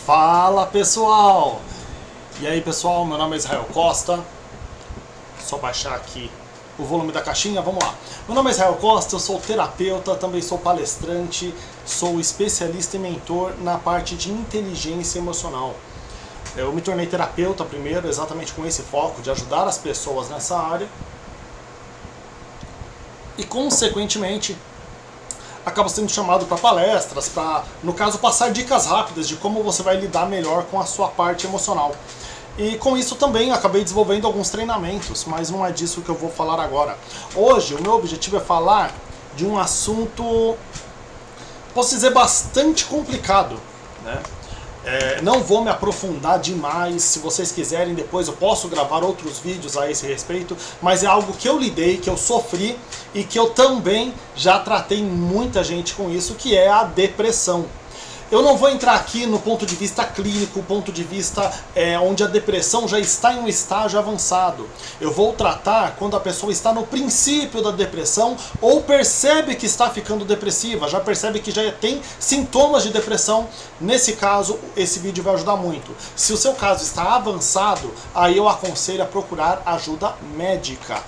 Fala pessoal! E aí pessoal, meu nome é Israel Costa. Só baixar aqui o volume da caixinha, vamos lá. Meu nome é Israel Costa, eu sou terapeuta, também sou palestrante, sou especialista e mentor na parte de inteligência emocional. Eu me tornei terapeuta primeiro, exatamente com esse foco de ajudar as pessoas nessa área. E consequentemente, acabo sendo chamado para palestras, para, no caso, passar dicas rápidas de como você vai lidar melhor com a sua parte emocional. E com isso também acabei desenvolvendo alguns treinamentos, mas não é disso que eu vou falar agora. Hoje o meu objetivo é falar de um assunto, posso dizer, bastante complicado, né? Não vou me aprofundar demais, se vocês quiserem depois eu posso gravar outros vídeos a esse respeito, mas é algo que eu lidei, que eu sofri e que eu também já tratei muita gente com isso, que é a depressão. Eu não vou entrar aqui no ponto de vista clínico, ponto de vista onde a depressão já está em um estágio avançado. Eu vou tratar quando a pessoa está no princípio da depressão ou percebe que está ficando depressiva, já percebe que já tem sintomas de depressão. Nesse caso, esse vídeo vai ajudar muito. Se o seu caso está avançado, aí eu aconselho a procurar ajuda médica.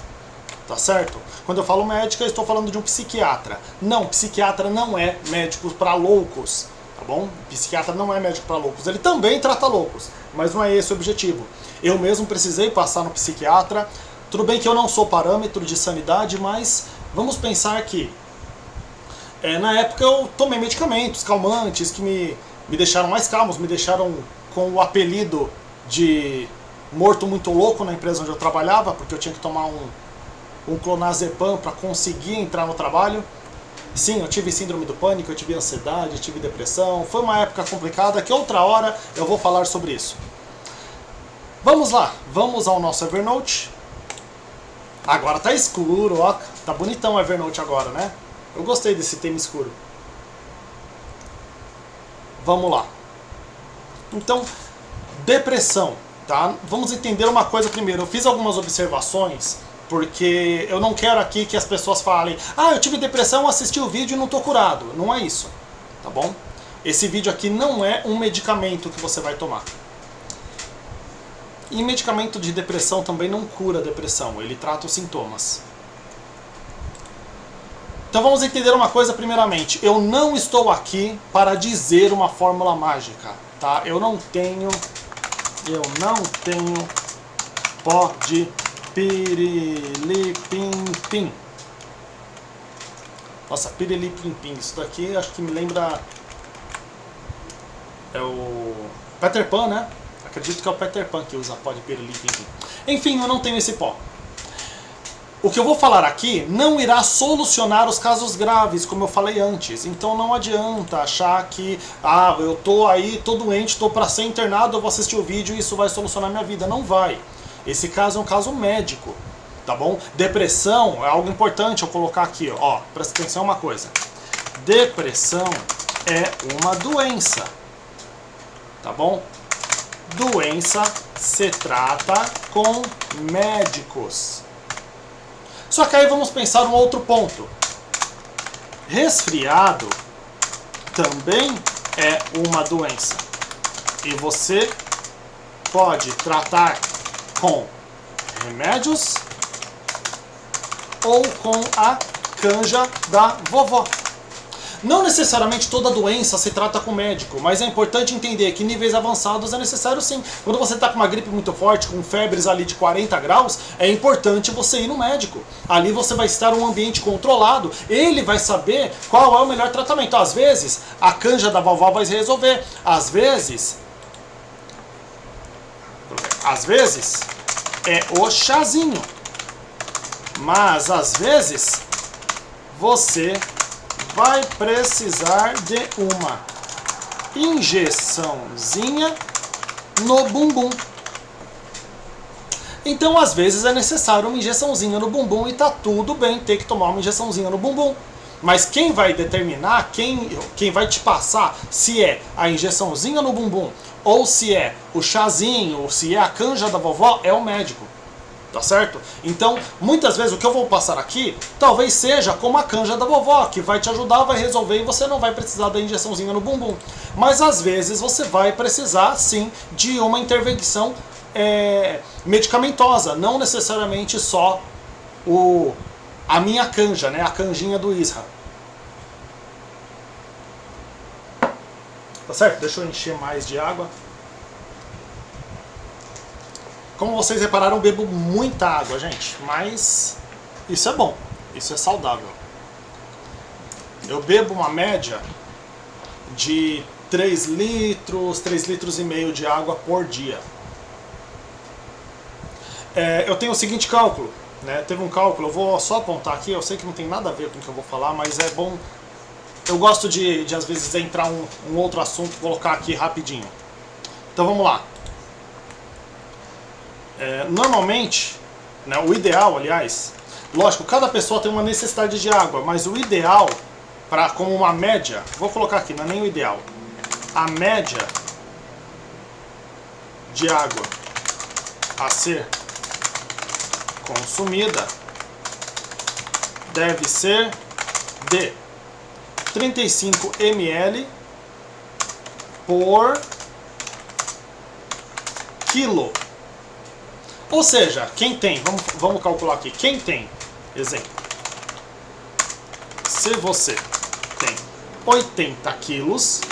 Tá certo? Quando eu falo médica, eu estou falando de um psiquiatra. Não, psiquiatra não é médico para loucos. Tá bom? O psiquiatra não é médico para loucos. Ele também trata loucos, mas não é esse o objetivo. Eu mesmo precisei passar no psiquiatra. Tudo bem que eu não sou parâmetro de sanidade, mas vamos pensar que na época eu tomei medicamentos calmantes que me deixaram mais calmos, me deixaram com o apelido de morto muito louco na empresa onde eu trabalhava, porque eu tinha que tomar um clonazepam para conseguir entrar no trabalho. Sim, eu tive síndrome do pânico, eu tive ansiedade, eu tive depressão. Foi uma época complicada que outra hora eu vou falar sobre isso. Vamos lá, vamos ao nosso Evernote. Agora tá escuro, ó. Tá bonitão o Evernote agora, né? Eu gostei desse tema escuro. Vamos lá. Então, depressão, tá? Vamos entender uma coisa primeiro. Eu fiz algumas observações, porque eu não quero aqui que as pessoas falem: ah, eu tive depressão, assisti o vídeo e não tô curado. Não é isso, tá bom? Esse vídeo aqui não é um medicamento que você vai tomar. E medicamento de depressão também não cura a depressão, ele trata os sintomas. Então vamos entender uma coisa primeiramente. Eu não estou aqui para dizer uma fórmula mágica, tá? Eu não tenho pó de pirilipimpim. Nossa, pirilipimpim. Isso daqui acho que me lembra... é o Peter Pan, né? Acredito que é o Peter Pan que usa pó de pirilipimpim. Enfim, eu não tenho esse pó. O que eu vou falar aqui não irá solucionar os casos graves, como eu falei antes. Então não adianta achar que eu tô aí, tô doente, tô para ser internado, eu vou assistir o vídeo e isso vai solucionar minha vida. Não vai. Esse caso é um caso médico, tá bom? Depressão é algo importante eu colocar aqui, ó. Presta atenção uma coisa. Depressão é uma doença, tá bom? Doença se trata com médicos. Só que aí vamos pensar um outro ponto. Resfriado também é uma doença. E você pode tratar com remédios ou com a canja da vovó. Não necessariamente toda doença se trata com médico, mas é importante entender que em níveis avançados é necessário sim. Quando você está com uma gripe muito forte, com febres ali de 40 graus, é importante você ir no médico. Ali você vai estar em um ambiente controlado, ele vai saber qual é o melhor tratamento. Às vezes, a canja da vovó vai resolver. Às vezes é o chazinho. Mas às vezes você vai precisar de uma injeçãozinha no bumbum. Então às vezes é necessário uma injeçãozinha no bumbum e tá tudo bem ter que tomar uma injeçãozinha no bumbum. Mas quem vai determinar, quem vai te passar se é a injeçãozinha no bumbum ou se é o chazinho, ou se é a canja da vovó, é o médico. Tá certo? Então, muitas vezes o que eu vou passar aqui, talvez seja como a canja da vovó, que vai te ajudar, vai resolver e você não vai precisar da injeçãozinha no bumbum. Mas às vezes você vai precisar, sim, de uma intervenção medicamentosa, não necessariamente só a minha canja, né? A canjinha do Isra. Tá certo? Deixa eu encher mais de água. Como vocês repararam, eu bebo muita água, gente, mas isso é bom, isso é saudável. Eu bebo uma média de 3 litros, 3 litros e meio de água por dia. Eu tenho o seguinte cálculo, né? Teve um cálculo, eu vou só apontar aqui, eu sei que não tem nada a ver com o que eu vou falar, mas é bom. Eu gosto de às vezes entrar um outro assunto, colocar aqui rapidinho. Então vamos lá. Normalmente, né, o ideal, aliás, lógico, cada pessoa tem uma necessidade de água, mas o ideal, como uma média, vou colocar aqui, não é nem o ideal, a média de água a ser consumida deve ser de 35 ml por quilo. Ou seja, quem tem, vamos calcular aqui, quem tem, exemplo, se você tem 80 quilos,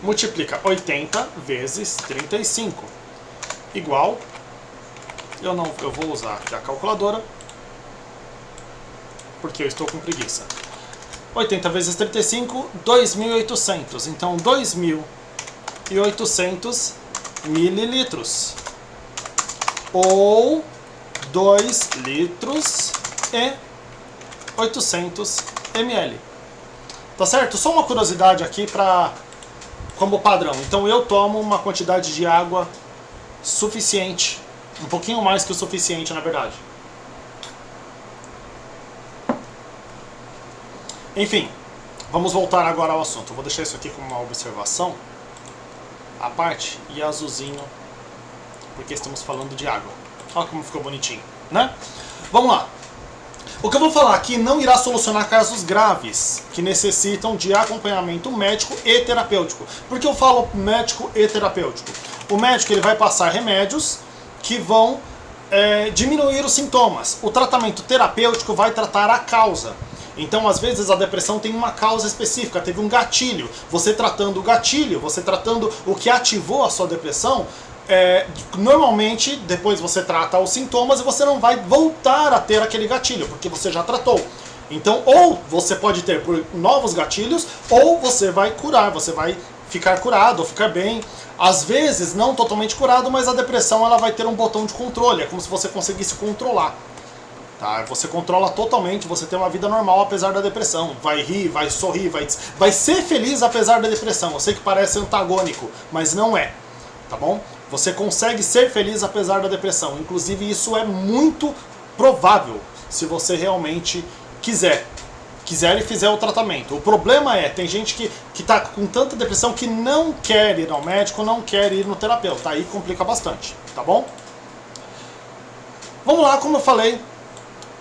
multiplica 80 vezes 35, igual, eu vou usar aqui a calculadora, porque eu estou com preguiça. 80 vezes 35, 2.800, então 2.800 mililitros. Ou 2 litros e 800 ml. Tá certo? Só uma curiosidade aqui como padrão. Então eu tomo uma quantidade de água suficiente, um pouquinho mais que o suficiente, na verdade. Enfim, vamos voltar agora ao assunto. Eu vou deixar isso aqui como uma observação à parte e azulzinho, porque estamos falando de água. Olha como ficou bonitinho, né? Vamos lá. O que eu vou falar aqui não irá solucionar casos graves que necessitam de acompanhamento médico e terapêutico. Por que eu falo médico e terapêutico? O médico ele vai passar remédios que vão diminuir os sintomas. O tratamento terapêutico vai tratar a causa. Então, às vezes, a depressão tem uma causa específica, teve um gatilho. Você tratando o gatilho, você tratando o que ativou a sua depressão, normalmente, depois você trata os sintomas e você não vai voltar a ter aquele gatilho, porque você já tratou. Então, ou você pode ter por novos gatilhos, ou você vai curar, você vai ficar curado, ou ficar bem. Às vezes, não totalmente curado, mas a depressão ela vai ter um botão de controle, é como se você conseguisse controlar. Tá? Você controla totalmente, você tem uma vida normal apesar da depressão. Vai rir, vai sorrir, vai ser feliz apesar da depressão. Eu sei que parece antagônico, mas não é. Tá bom? Você consegue ser feliz apesar da depressão. Inclusive isso é muito provável se você realmente quiser e fizer o tratamento. O problema tem gente que tá com tanta depressão que não quer ir ao médico, não quer ir no terapeuta. Aí complica bastante, tá bom? Vamos lá, como eu falei,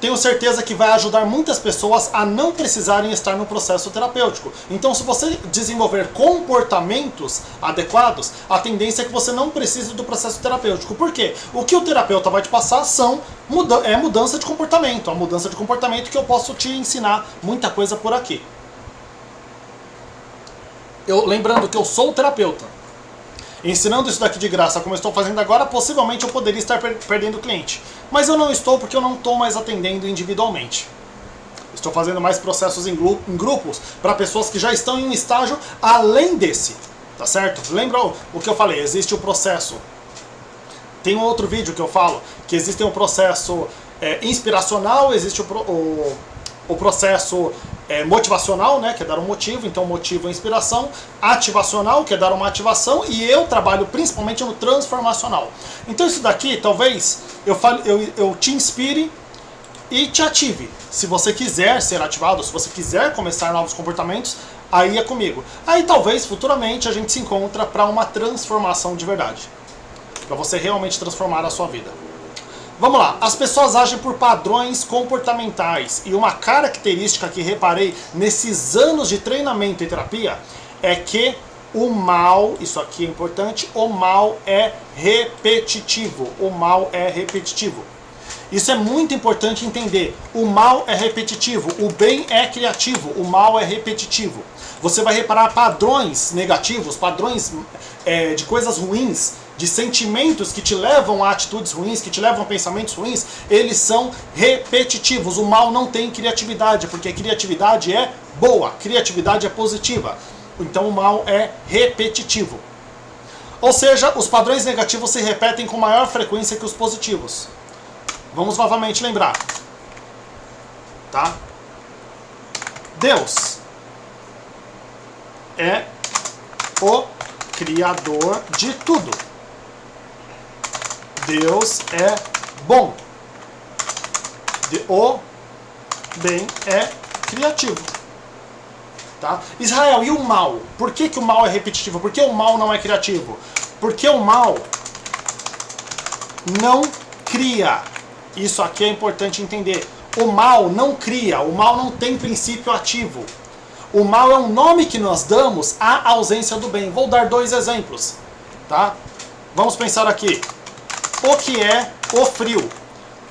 tenho certeza que vai ajudar muitas pessoas a não precisarem estar no processo terapêutico. Então, se você desenvolver comportamentos adequados, a tendência é que você não precise do processo terapêutico. Por quê? O que o terapeuta vai te passar é mudança de comportamento. A mudança de comportamento que eu posso te ensinar muita coisa por aqui. Lembrando que eu sou o terapeuta. Ensinando isso daqui de graça, como eu estou fazendo agora, possivelmente eu poderia estar perdendo cliente. Mas eu não estou porque eu não estou mais atendendo individualmente. Estou fazendo mais processos em grupos para pessoas que já estão em um estágio além desse. Tá certo? Lembra o que eu falei? Existe o processo. Tem um outro vídeo que eu falo que existe um processo inspiracional, existe o processo motivacional, né, que é dar um motivo, então motivo é inspiração, ativacional, que é dar uma ativação, e eu trabalho principalmente no transformacional. Então isso daqui, talvez, eu te inspire e te ative. Se você quiser ser ativado, se você quiser começar novos comportamentos, aí é comigo. Aí talvez, futuramente, a gente se encontra para uma transformação de verdade. Para você realmente transformar a sua vida. Vamos lá, as pessoas agem por padrões comportamentais e uma característica que reparei nesses anos de treinamento e terapia é que o mal, isso aqui é importante, o mal é repetitivo. O mal é repetitivo. Isso é muito importante entender. O mal é repetitivo, o bem é criativo, o mal é repetitivo. Você vai reparar padrões negativos, padrões de coisas ruins, de sentimentos que te levam a atitudes ruins, que te levam a pensamentos ruins, eles são repetitivos. O mal não tem criatividade, porque criatividade é boa, criatividade é positiva. Então o mal é repetitivo. Ou seja, os padrões negativos se repetem com maior frequência que os positivos. Vamos novamente lembrar. Tá? Deus é o Criador de tudo. Deus é bom. O bem é criativo. Tá? Israel, e o mal? Por que o mal é repetitivo? Por que o mal não é criativo? Porque o mal não cria. Isso aqui é importante entender. O mal não cria, o mal não tem princípio ativo. O mal é um nome que nós damos à ausência do bem. Vou dar 2 exemplos. Tá? Vamos pensar aqui. O que é o frio?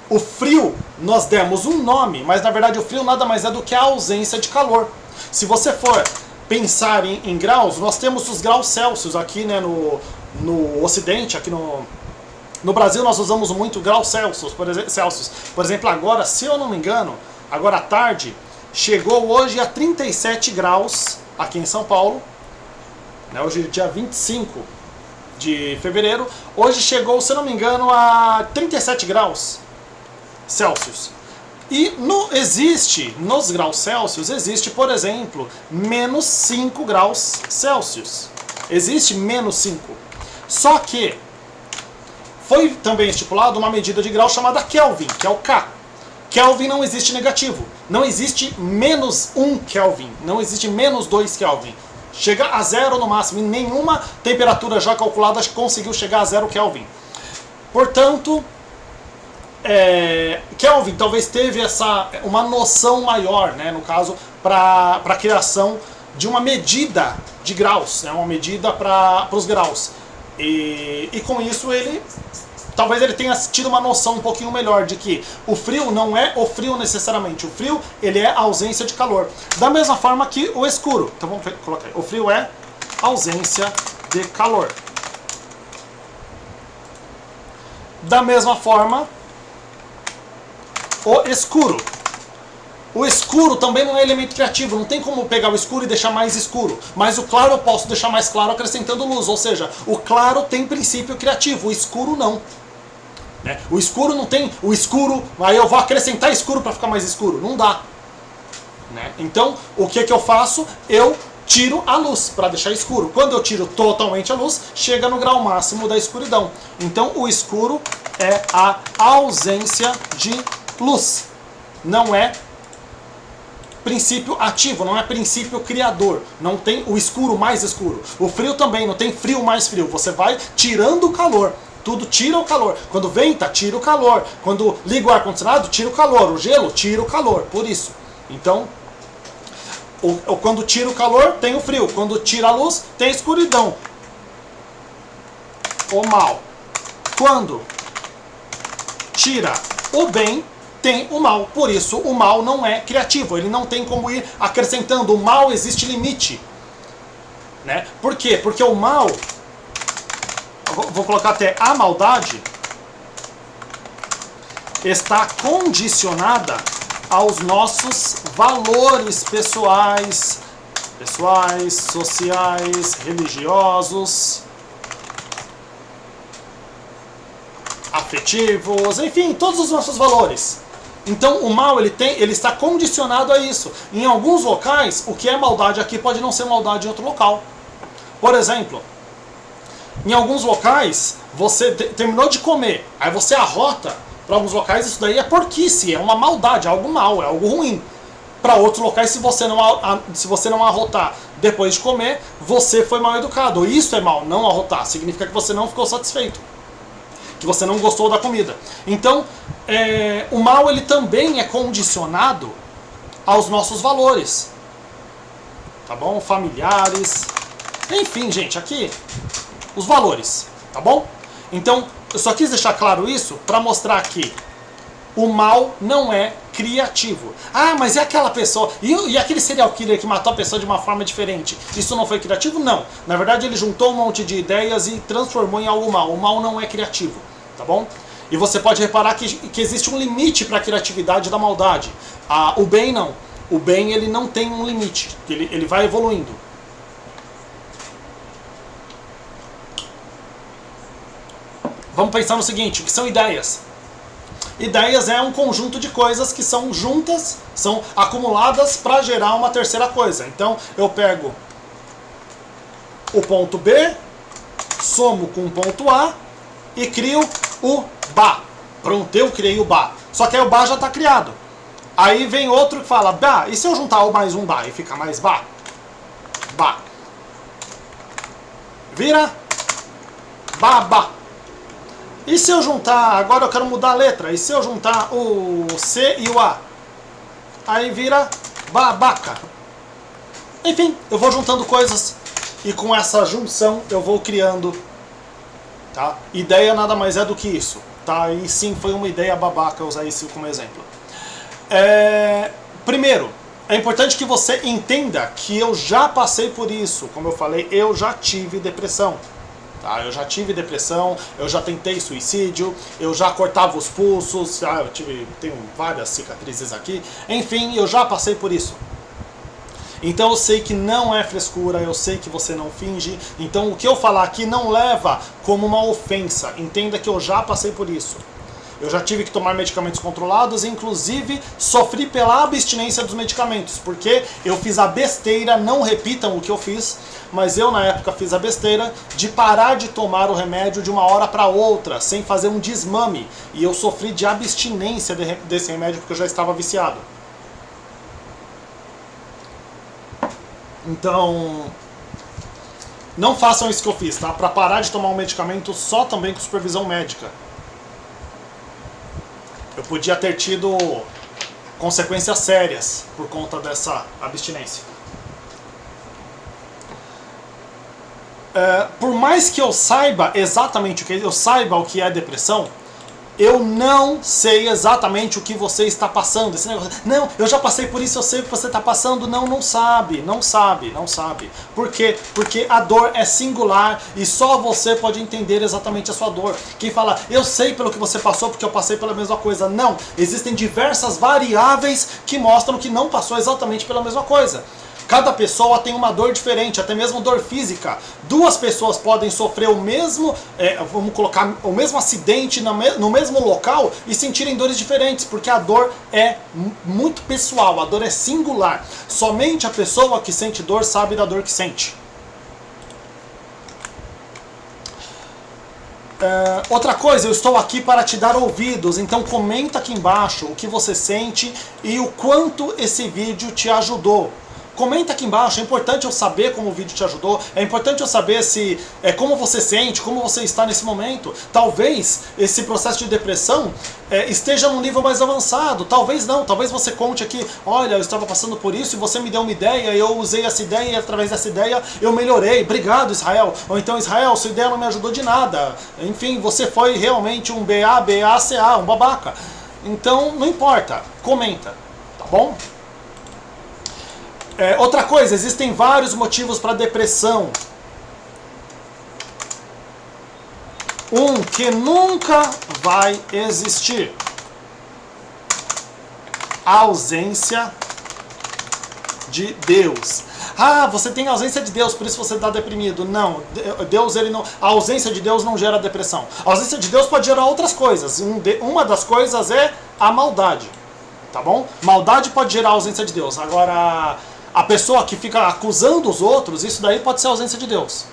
O frio, nós demos um nome, mas na verdade o frio nada mais é do que a ausência de calor. Se você for pensar em graus, nós temos os graus Celsius aqui, né, no Ocidente, aqui no Brasil nós usamos muito graus Celsius, por exemplo, agora, se eu não me engano, agora à tarde, chegou hoje a 37 graus aqui em São Paulo, né, hoje é dia 25 de fevereiro, hoje chegou, se eu não me engano, a 37 graus Celsius. E nos graus Celsius, existe, por exemplo, menos 5 graus Celsius. Existe menos 5. Só que foi também estipulado uma medida de grau chamada Kelvin, que é o K. Kelvin não existe negativo. Não existe menos 1 Kelvin. Não existe menos 2 Kelvin. Chega a 0 no máximo. E nenhuma temperatura já calculada conseguiu chegar a 0 Kelvin. Portanto, Kelvin talvez teve uma noção maior, né, no caso, para a criação de uma medida de graus, né, uma medida para os graus. E com isso talvez ele tenha tido uma noção um pouquinho melhor de que o frio não é o frio necessariamente. O frio, ele é a ausência de calor. Da mesma forma que o escuro. Então vamos colocar aí. O frio é ausência de calor. Da mesma forma, o escuro. O escuro também não é elemento criativo, não tem como pegar o escuro e deixar mais escuro. Mas o claro eu posso deixar mais claro acrescentando luz, ou seja, o claro tem princípio criativo, o escuro não. Né? O escuro não tem o escuro, aí eu vou acrescentar escuro para ficar mais escuro, não dá. Né? Então, o que eu faço? Eu tiro a luz para deixar escuro. Quando eu tiro totalmente a luz, chega no grau máximo da escuridão. Então, o escuro é a ausência de luz. Não é princípio ativo, não é princípio criador. Não tem o escuro mais escuro. O frio também, não tem frio mais frio. Você vai tirando o calor. Tudo tira o calor. Quando venta, tira o calor. Quando liga o ar-condicionado, tira o calor. O gelo, tira o calor. Por isso. Então, quando tira o calor, tem o frio. Quando tira a luz, tem a escuridão. O mal. Quando tira o bem, tem o mal. Por isso, o mal não é criativo. Ele não tem como ir acrescentando. O mal existe limite. Né? Por quê? Porque o mal, vou colocar até a maldade, está condicionada aos nossos valores pessoais, sociais, religiosos, afetivos, enfim, todos os nossos valores. Então o mal ele está condicionado a isso. Em alguns locais, o que é maldade aqui pode não ser maldade em outro local. Por exemplo, em alguns locais, você terminou de comer, aí você arrota. Para alguns locais isso daí é porquice, é uma maldade, é algo mal, é algo ruim. Para outros locais, se você não arrotar depois de comer, você foi mal educado. Isso é mal, não arrotar, significa que você não ficou satisfeito. que você não gostou da comida. Então, o mal ele também é condicionado aos nossos valores, tá bom? Familiares, enfim, gente, aqui os valores, tá bom? Então, eu só quis deixar claro isso para mostrar que o mal não é criativo. Ah, mas é aquela pessoa... E aquele serial killer que matou a pessoa de uma forma diferente? Isso não foi criativo? Não. Na verdade, ele juntou um monte de ideias e transformou em algo mal. O mal não é criativo, tá bom? E você pode reparar que existe um limite para a criatividade da maldade. O bem não. O bem ele não tem um limite. Ele vai evoluindo. Vamos pensar no seguinte, o que são ideias? Ideias é um conjunto de coisas que são juntas, são acumuladas para gerar uma terceira coisa. Então eu pego o ponto B, somo com o ponto A e crio o Ba. Pronto, eu criei o Ba. Só que aí o Ba já está criado. Aí vem outro que fala, Ba, e se eu juntar o mais um Ba e ficar mais Ba? Ba. Vira Ba, Ba. E se eu juntar, agora eu quero mudar a letra, e se eu juntar o C e o A? Aí vira babaca. Enfim, eu vou juntando coisas e com essa junção eu vou criando, tá? Ideia nada mais é do que isso, tá? E sim, foi uma ideia babaca usar isso como exemplo. Primeiro, é importante que você entenda que eu já passei por isso. Como eu falei, eu já tive depressão. Tá, eu já tive depressão, eu já tentei suicídio, eu já cortava os pulsos, tenho várias cicatrizes aqui, enfim, eu já passei por isso. Então eu sei que não é frescura, eu sei que você não finge, então o que eu falar aqui não leva como uma ofensa, entenda que eu já passei por isso. Eu já tive que tomar medicamentos controlados, inclusive sofri pela abstinência dos medicamentos, porque eu fiz a besteira, não repitam o que eu fiz, mas eu na época fiz a besteira de parar de tomar o remédio de uma hora para outra, sem fazer um desmame, e eu sofri de abstinência desse remédio porque eu já estava viciado. Então, não façam isso que eu fiz, tá? Para parar de tomar um medicamento só também com supervisão médica. Eu podia ter tido consequências sérias por conta dessa abstinência. Por mais que eu saiba exatamente o que é depressão, eu não sei exatamente o que você está passando. Esse negócio, não, eu já passei por isso, eu sei o que você está passando. Não sabe. Por quê? Porque a dor é singular e só você pode entender exatamente a sua dor. Quem fala, eu sei pelo que você passou porque eu passei pela mesma coisa. Não, existem diversas variáveis que mostram que não passou exatamente pela mesma coisa. Cada pessoa tem uma dor diferente, até mesmo dor física. Duas pessoas podem sofrer o mesmo, vamos colocar, o mesmo acidente no mesmo local e sentirem dores diferentes, porque a dor é muito pessoal, a dor é singular. Somente a pessoa que sente dor sabe da dor que sente. Outra coisa, eu estou aqui para te dar ouvidos, então comenta aqui embaixo o que você sente e o quanto esse vídeo te ajudou. Comenta aqui embaixo, é importante eu saber como o vídeo te ajudou, é importante eu saber como você sente, como você está nesse momento. Talvez esse processo de depressão esteja num nível mais avançado, talvez não, talvez você conte aqui, olha, eu estava passando por isso e você me deu uma ideia, eu usei essa ideia e através dessa ideia eu melhorei, obrigado Israel. Ou então, Israel, sua ideia não me ajudou de nada, enfim, você foi realmente um BACA, um babaca. Então, não importa, comenta, tá bom? Outra coisa, existem vários motivos para depressão. Um que nunca vai existir: a ausência de Deus. Ah, você tem ausência de Deus, por isso você está deprimido. Não, a ausência de Deus não gera depressão. A ausência de Deus pode gerar outras coisas. Uma das coisas é a maldade, tá bom? Maldade pode gerar ausência de Deus. Agora, a pessoa que fica acusando os outros, isso daí pode ser ausência de Deus.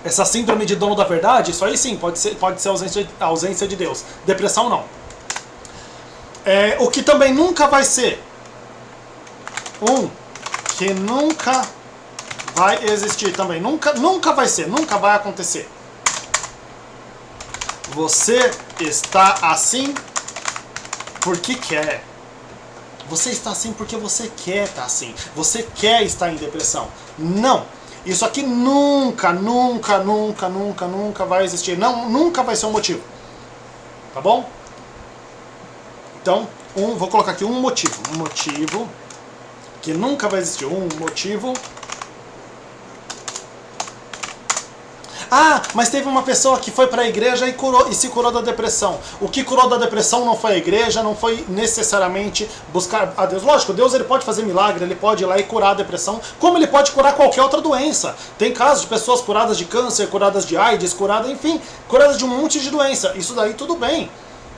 Essa síndrome de dono da verdade, isso aí sim, pode ser ausência de Deus. Depressão não. O que também nunca vai ser. Que nunca vai existir também. Nunca vai ser, nunca vai acontecer. Você está assim porque quer. Você está assim porque você quer estar assim. Você quer estar em depressão. Não. Isso aqui nunca, nunca, nunca, nunca, nunca vai existir. Não, nunca vai ser um motivo. Tá bom? Então, vou colocar aqui um motivo. Um motivo que nunca vai existir. Um motivo. Ah, mas teve uma pessoa que foi para a igreja e se curou da depressão. O que curou da depressão não foi a igreja, não foi necessariamente buscar a Deus. Lógico, Deus ele pode fazer milagre, ele pode ir lá e curar a depressão, como ele pode curar qualquer outra doença. Tem casos de pessoas curadas de câncer, curadas de AIDS, curadas, enfim, curadas de um monte de doença. Isso daí tudo bem.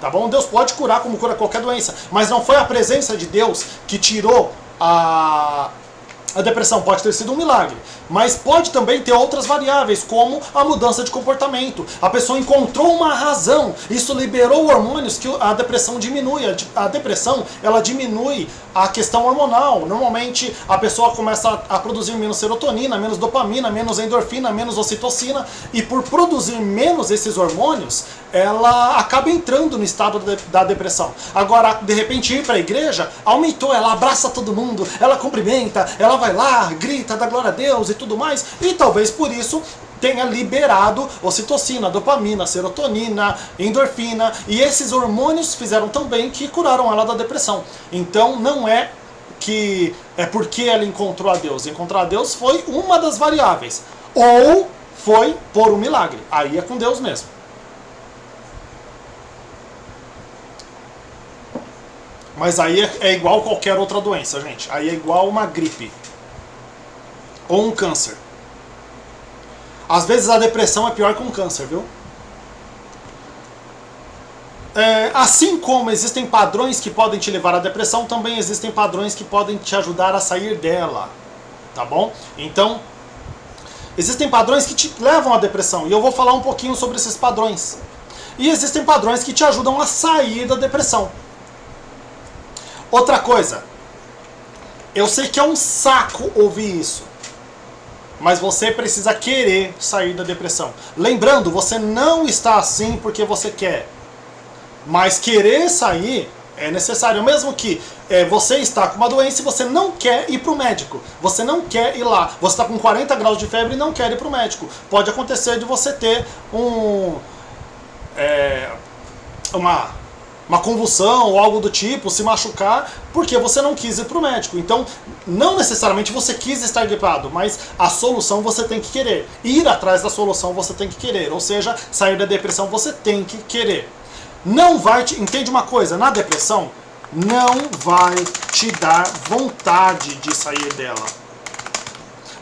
Tá bom? Deus pode curar como cura qualquer doença, mas não foi a presença de Deus que tirou a depressão. Pode ter sido um milagre, mas pode também ter outras variáveis, como a mudança de comportamento. A pessoa encontrou uma razão, isso liberou hormônios que a depressão diminui. A depressão, ela diminui a questão hormonal. Normalmente a pessoa começa a produzir menos serotonina, menos dopamina, menos endorfina, menos ocitocina, e por produzir menos esses hormônios, ela acaba entrando no estado da depressão. Agora, de repente, ir para a igreja aumentou, ela abraça todo mundo, ela cumprimenta, ela vai lá, grita, dá glória a Deus e tudo mais, e talvez por isso tenha liberado ocitocina, dopamina, serotonina, endorfina, e esses hormônios fizeram também que curaram ela da depressão. Então não é que é porque ela encontrou a Deus. Encontrar a Deus foi uma das variáveis, ou foi por um milagre. Aí é com Deus mesmo. Mas aí é igual qualquer outra doença, gente. Aí é igual uma gripe. Ou um câncer. Às vezes a depressão é pior que um câncer, viu? Assim como existem padrões que podem te levar à depressão, também existem padrões que podem te ajudar a sair dela. Tá bom? Então, existem padrões que te levam à depressão. E eu vou falar um pouquinho sobre esses padrões. E existem padrões que te ajudam a sair da depressão. Outra coisa, eu sei que é um saco ouvir isso, mas você precisa querer sair da depressão. Lembrando, você não está assim porque você quer, mas querer sair é necessário. Mesmo que você está com uma doença e você não quer ir para o médico, você não quer ir lá, você está com 40 graus de febre e não quer ir para o médico. Pode acontecer de você ter uma convulsão ou algo do tipo, se machucar, porque você não quis ir para o médico. Então, não necessariamente você quis estar gripado, mas a solução você tem que querer. Ir atrás da solução você tem que querer. Ou seja, sair da depressão você tem que querer. Não vai te... Entende uma coisa? Na depressão, não vai te dar vontade de sair dela.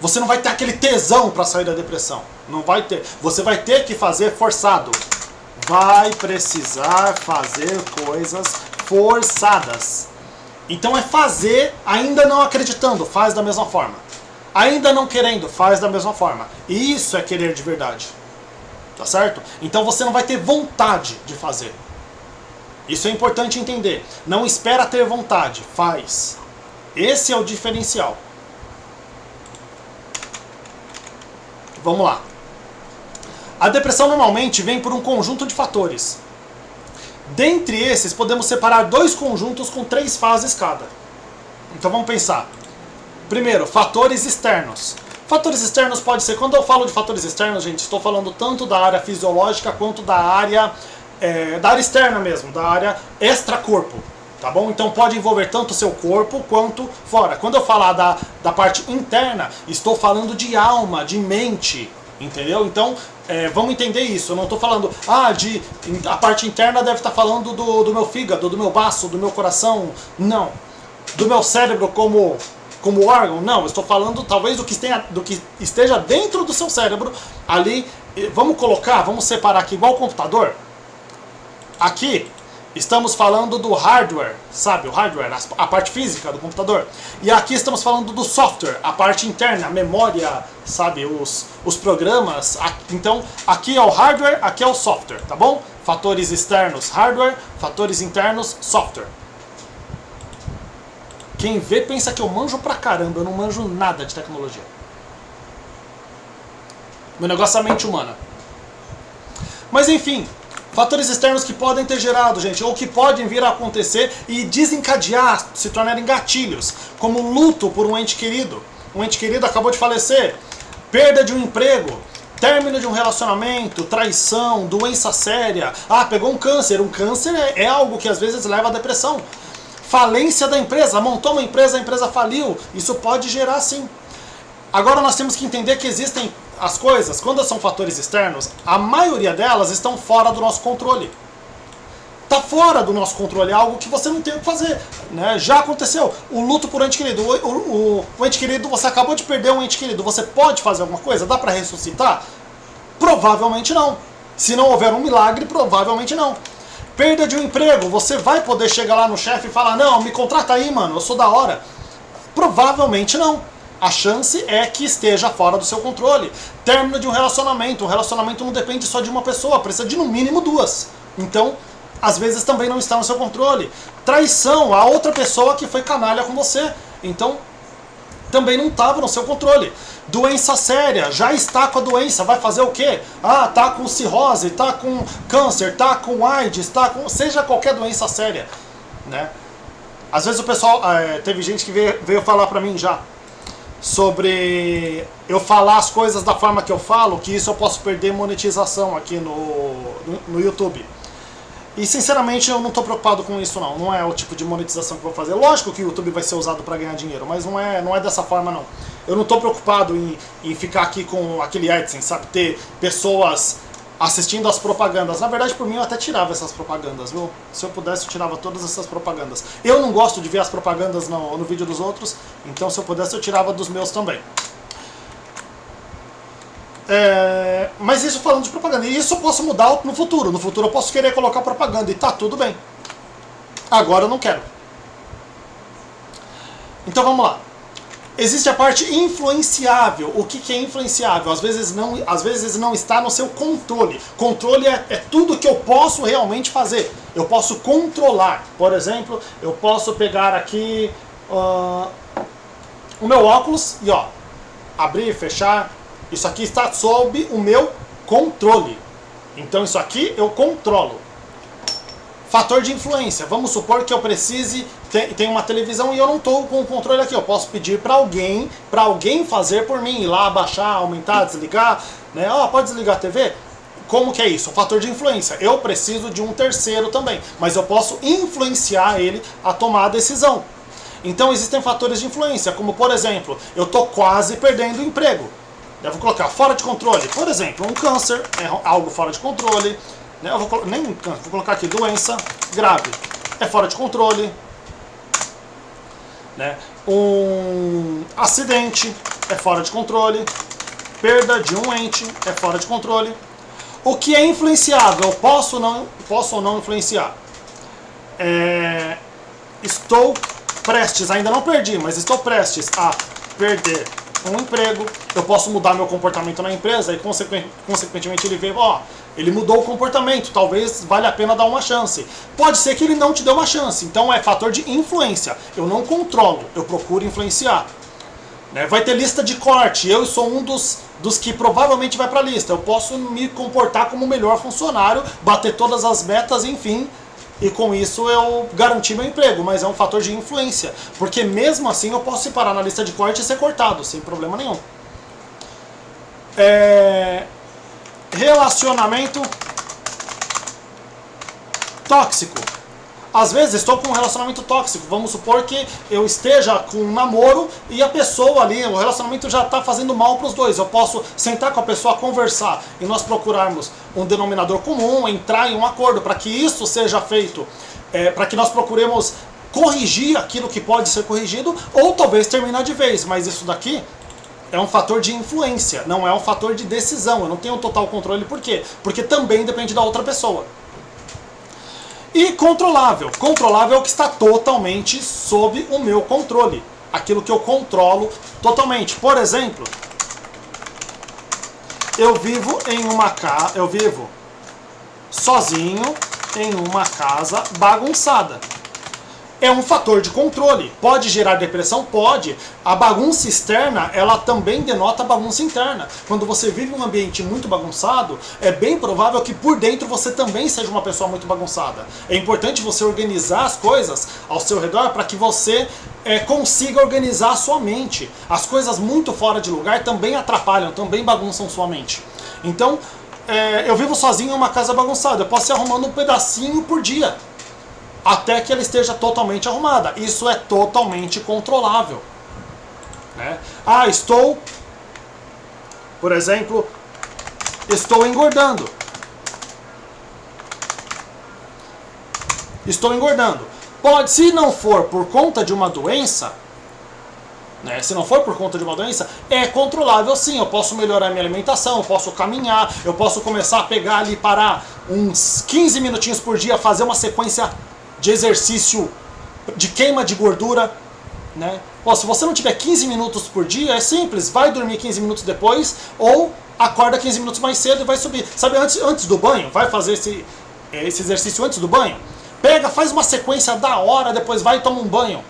Você não vai ter aquele tesão para sair da depressão. Não vai ter. Você vai ter que fazer forçado. Vai precisar fazer coisas forçadas. Então é fazer ainda não acreditando, faz da mesma forma. Ainda não querendo, faz da mesma forma. E isso é querer de verdade. Tá certo? Então você não vai ter vontade de fazer. Isso é importante entender. Não espera ter vontade, faz. Esse é o diferencial. Vamos lá. A depressão normalmente vem por um conjunto de fatores. Dentre esses, podemos separar dois conjuntos com 3 fases cada. Então vamos pensar. Primeiro, fatores externos. Fatores externos pode ser, quando eu falo de fatores externos, gente, estou falando tanto da área fisiológica quanto da área externa mesmo, da área extracorpo. Tá bom? Então pode envolver tanto o seu corpo quanto fora. Quando eu falar da parte interna, estou falando de alma, de mente. Entendeu? Então, vamos entender isso. Eu não estou falando, a parte interna deve estar falando do meu fígado, do meu baço, do meu coração. Não. Do meu cérebro como órgão. Não. Eu estou falando talvez do que esteja dentro do seu cérebro. Ali, vamos separar aqui igual o computador. Aqui, estamos falando do hardware, sabe? O hardware, a parte física do computador. E aqui estamos falando do software, a parte interna, a memória, sabe? Os programas. Então, aqui é o hardware, aqui é o software, tá bom? Fatores externos, hardware. Fatores internos, software. Quem vê pensa que eu manjo pra caramba, eu não manjo nada de tecnologia. Meu negócio é a mente humana. Mas enfim, Fatores externos que podem ter gerado, gente, ou que podem vir a acontecer e desencadear, se tornarem gatilhos, como luto por um ente querido. Um ente querido acabou de falecer, perda de um emprego, término de um relacionamento, traição, doença séria. Ah, pegou um câncer. Um câncer é algo que às vezes leva à depressão. Falência da empresa, montou uma empresa, a empresa faliu. Isso pode gerar sim. Agora nós temos que entender que existem as coisas, quando são fatores externos, a maioria delas estão fora do nosso controle. Está fora do nosso controle, é algo que você não tem o que fazer, né? Já aconteceu, o luto por ente querido, o ente querido, você acabou de perder um ente querido, você pode fazer alguma coisa? Dá para ressuscitar? Provavelmente não. Se não houver um milagre, provavelmente não. Perda de um emprego, você vai poder chegar lá no chefe e falar, não, me contrata aí, mano, eu sou da hora. Provavelmente não. A chance é que esteja fora do seu controle. Término de um relacionamento não depende só de uma pessoa, precisa de no mínimo duas. Então, às vezes também não está no seu controle. Traição, a outra pessoa que foi canalha com você. Então, também não estava no seu controle. Doença séria, já está com a doença, vai fazer o quê? Ah, tá com cirrose, tá com câncer, tá com AIDS, tá com... seja qualquer doença séria, né? Às vezes o pessoal, teve gente que veio falar pra mim já, sobre eu falar as coisas da forma que eu falo, que isso eu posso perder monetização aqui no YouTube. E sinceramente eu não estou preocupado com isso não, não é o tipo de monetização que eu vou fazer. Lógico que o YouTube vai ser usado para ganhar dinheiro, mas não é dessa forma não. Eu não estou preocupado em ficar aqui com aquele AdSense, sabe, ter pessoas assistindo as propagandas. Na verdade, por mim, eu até tirava essas propagandas, viu? Se eu pudesse, eu tirava todas essas propagandas. Eu não gosto de ver as propagandas no vídeo dos outros, então se eu pudesse, eu tirava dos meus também. Mas isso falando de propaganda. E isso eu posso mudar no futuro. No futuro eu posso querer colocar propaganda e tá tudo bem. Agora eu não quero. Então vamos lá. Existe a parte influenciável. O que é influenciável? Às vezes não está no seu controle. Controle é tudo que eu posso realmente fazer. Eu posso controlar. Por exemplo, eu posso pegar aqui o meu óculos e abrir, fechar. Isso aqui está sob o meu controle. Então isso aqui eu controlo. Fator de influência. Vamos supor que eu precise, tem uma televisão e eu não estou com o controle aqui. Eu posso pedir para alguém fazer por mim, ir lá, abaixar, aumentar, desligar, né? Pode desligar a TV? Como que é isso? Fator de influência. Eu preciso de um terceiro também, mas eu posso influenciar ele a tomar a decisão. Então existem fatores de influência, como por exemplo, eu estou quase perdendo o emprego. Eu vou colocar fora de controle. Por exemplo, um câncer é algo fora de controle. Eu vou colocar aqui doença grave, é fora de controle, né? Um acidente é fora de controle, perda de um ente é fora de controle. O que é influenciável, posso ou não influenciar? Estou prestes, ainda não perdi, mas estou prestes a perder um emprego. Eu posso mudar meu comportamento na empresa e consequentemente ele vê, ele mudou o comportamento, talvez valha a pena dar uma chance. Pode ser que ele não te dê uma chance, então é fator de influência. Eu não controlo, eu procuro influenciar. Né? Vai ter lista de corte, eu sou um dos que provavelmente vai para a lista. Eu posso me comportar como o melhor funcionário, bater todas as metas, enfim, e com isso eu garanti meu emprego, mas é um fator de influência, porque mesmo assim eu posso separar na lista de corte e ser cortado, sem problema nenhum. Relacionamento tóxico. Às vezes estou com um relacionamento tóxico. Vamos supor que eu esteja com um namoro e a pessoa ali, o relacionamento já está fazendo mal para os dois. Eu posso sentar com a pessoa, conversar e nós procurarmos um denominador comum, entrar em um acordo para que isso seja feito, para que nós procuremos corrigir aquilo que pode ser corrigido ou talvez terminar de vez. Mas isso daqui é um fator de influência, não é um fator de decisão. Eu não tenho total controle. Por quê? Porque também depende da outra pessoa. E controlável. Controlável é o que está totalmente sob o meu controle. Aquilo que eu controlo totalmente. Por exemplo, eu vivo sozinho em uma casa bagunçada. é um fator de controle. Pode gerar depressão? Pode. A bagunça externa, ela também denota bagunça interna. Quando você vive um ambiente muito bagunçado, é bem provável que por dentro você também seja uma pessoa muito bagunçada. É importante você organizar as coisas ao seu redor para que você consiga organizar a sua mente. As coisas muito fora de lugar também atrapalham, também bagunçam sua mente. Então, eu vivo sozinho em uma casa bagunçada. Eu posso ir arrumando um pedacinho por dia, até que ela esteja totalmente arrumada. Isso é totalmente controlável. Né? Ah, por exemplo, estou engordando. Estou engordando. Pode, se não for por conta de uma doença, né, se não for por conta de uma doença, é controlável sim. Eu posso melhorar minha alimentação, eu posso caminhar, eu posso começar a pegar ali, parar uns 15 minutinhos por dia, fazer uma sequência de exercício de queima de gordura, né? Pô, se você não tiver 15 minutos por dia, é simples, vai dormir 15 minutos depois ou acorda 15 minutos mais cedo e vai subir. Sabe, antes do banho, vai fazer esse exercício antes do banho, pega, faz uma sequência da hora, depois vai e toma um banho.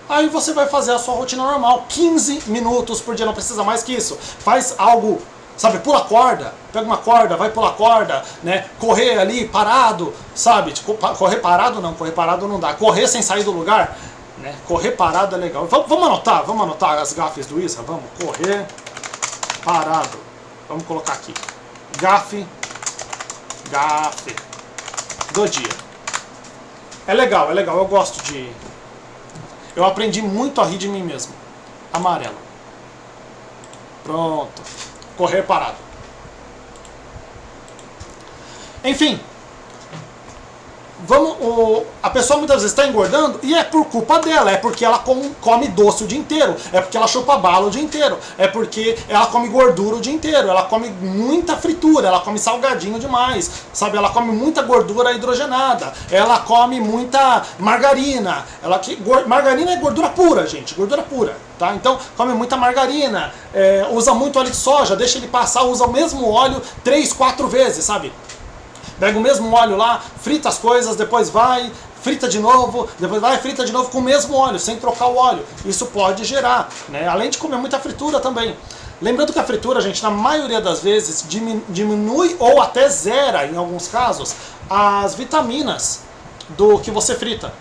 Aí você vai fazer a sua rotina normal, 15 minutos por dia, não precisa mais que isso. Faz algo, sabe, pula corda, pega uma corda, vai pular corda, né? Correr ali parado, sabe? Tipo, correr parado não dá. Correr sem sair do lugar, né? Correr parado é legal. Vamos anotar as gafes do Isra, vamos. Correr parado. Vamos colocar aqui. Gafe do dia. É legal, eu gosto de... Eu aprendi muito a rir de mim mesmo. Amarelo. Pronto. Correr parado. Enfim. A pessoa muitas vezes está engordando e é por culpa dela. É porque ela come doce o dia inteiro. É porque ela chupa bala o dia inteiro. É porque ela come gordura o dia inteiro. Ela come muita fritura. Ela come salgadinho demais. Sabe? Ela come muita gordura hidrogenada. Ela come muita margarina. Margarina é gordura pura, gente. Gordura pura. Tá? Então, come muita margarina. Usa muito óleo de soja. Deixa ele passar. Usa o mesmo óleo 3, 4 vezes, sabe? Pega o mesmo óleo lá, frita as coisas, depois vai, frita de novo, depois vai, frita de novo com o mesmo óleo, sem trocar o óleo. Isso pode gerar, né? Além de comer muita fritura também. Lembrando que a fritura, gente, na maioria das vezes diminui ou até zera, em alguns casos, as vitaminas do que você frita.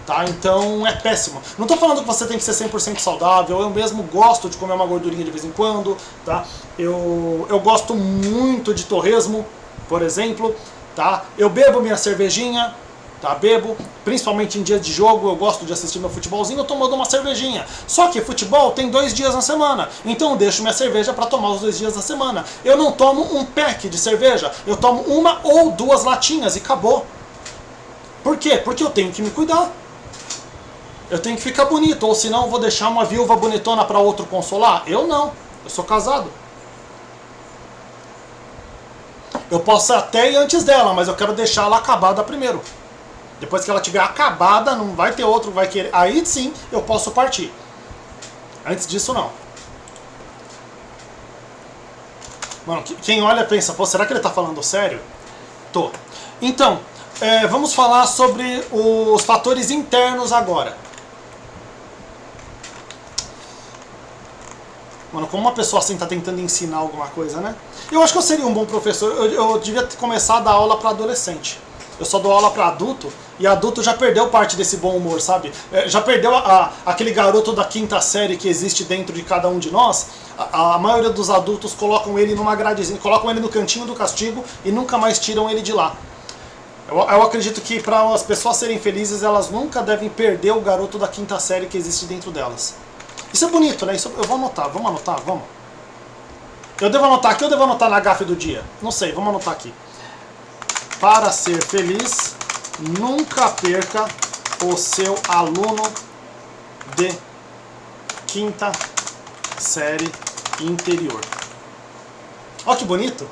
Tá? Então é péssimo. Não estou falando que você tem que ser 100% saudável, eu mesmo gosto de comer uma gordurinha de vez em quando, tá? Eu gosto muito de torresmo, por exemplo, tá? Eu bebo minha cervejinha, tá? Bebo, principalmente em dias de jogo, eu gosto de assistir meu futebolzinho, eu tomando uma cervejinha. Só que futebol tem 2 dias na semana, então eu deixo minha cerveja para tomar os 2 dias da semana. Eu não tomo um pack de cerveja, eu tomo 1 ou 2 latinhas e acabou. Por quê? Porque eu tenho que me cuidar. Eu tenho que ficar bonito, ou senão eu vou deixar uma viúva bonitona para outro consolar? Eu não, eu sou casado. Eu posso até ir antes dela, mas eu quero deixar ela acabada primeiro. Depois que ela tiver acabada, não vai ter outro que vai querer. Aí sim eu posso partir. Antes disso, não. Mano, quem olha pensa, pô, será que ele tá falando sério? Tô. Então, vamos falar sobre os fatores internos agora. Mano, como uma pessoa assim tá tentando ensinar alguma coisa, né? Eu acho que eu seria um bom professor. Eu devia começar a dar aula para adolescente. Eu só dou aula para adulto, e adulto já perdeu parte desse bom humor, sabe? Já perdeu aquele garoto da 5ª série que existe dentro de cada um de nós. A maioria dos adultos colocam ele numa gradezinha, colocam ele no cantinho do castigo e nunca mais tiram ele de lá. Eu acredito que para as pessoas serem felizes, elas nunca devem perder o garoto da 5ª série que existe dentro delas. Isso é bonito, né? Isso eu vou anotar, vamos anotar, vamos. Eu devo anotar aqui ou devo anotar na gafe do dia? Não sei, vamos anotar aqui. Para ser feliz, nunca perca o seu aluno de 5ª série interior. Olha que bonito.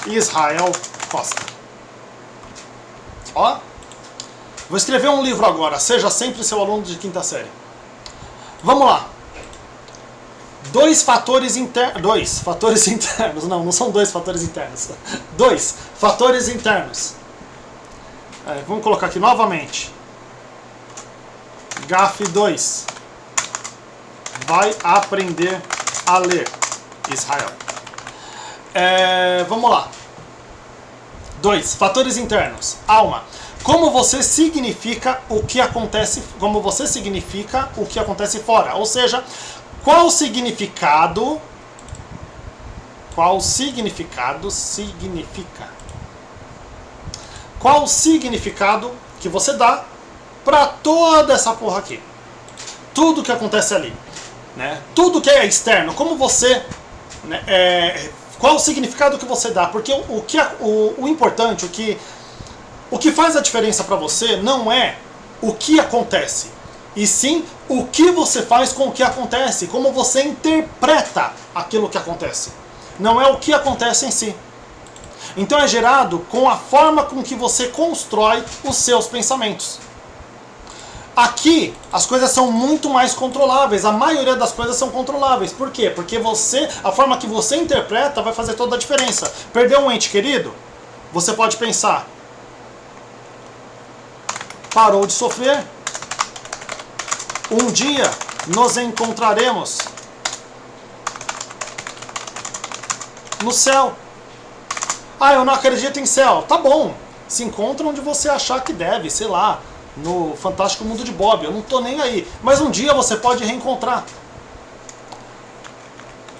Israel Costa. Ó. Vou escrever um livro agora. Seja sempre seu aluno de 5ª série. Vamos lá. dois fatores internos, não são dois fatores internos, dois fatores internos. Vamos colocar aqui novamente. GAF 2 vai aprender a ler, Israel. Vamos lá. 2. Fatores internos. Alma. Como você significa o que acontece, fora. Ou seja, qual significado que você dá para toda essa porra aqui. Tudo que acontece ali, né? Tudo que é externo, como você, né, qual o significado que você dá? Porque o importante, o que faz a diferença para você não é o que acontece, e sim o que você faz com o que acontece, como você interpreta aquilo que acontece. Não é o que acontece em si. Então é gerado com a forma com que você constrói os seus pensamentos. Aqui, as coisas são muito mais controláveis. A maioria das coisas são controláveis. Por quê? Porque a forma que você interpreta vai fazer toda a diferença. Perdeu um ente querido? Você pode pensar: parou de sofrer. Um dia nos encontraremos no céu. Eu não acredito em céu. Tá bom. Se encontra onde você achar que deve, sei lá, no Fantástico Mundo de Bob, eu não tô nem aí. Mas um dia você pode reencontrar.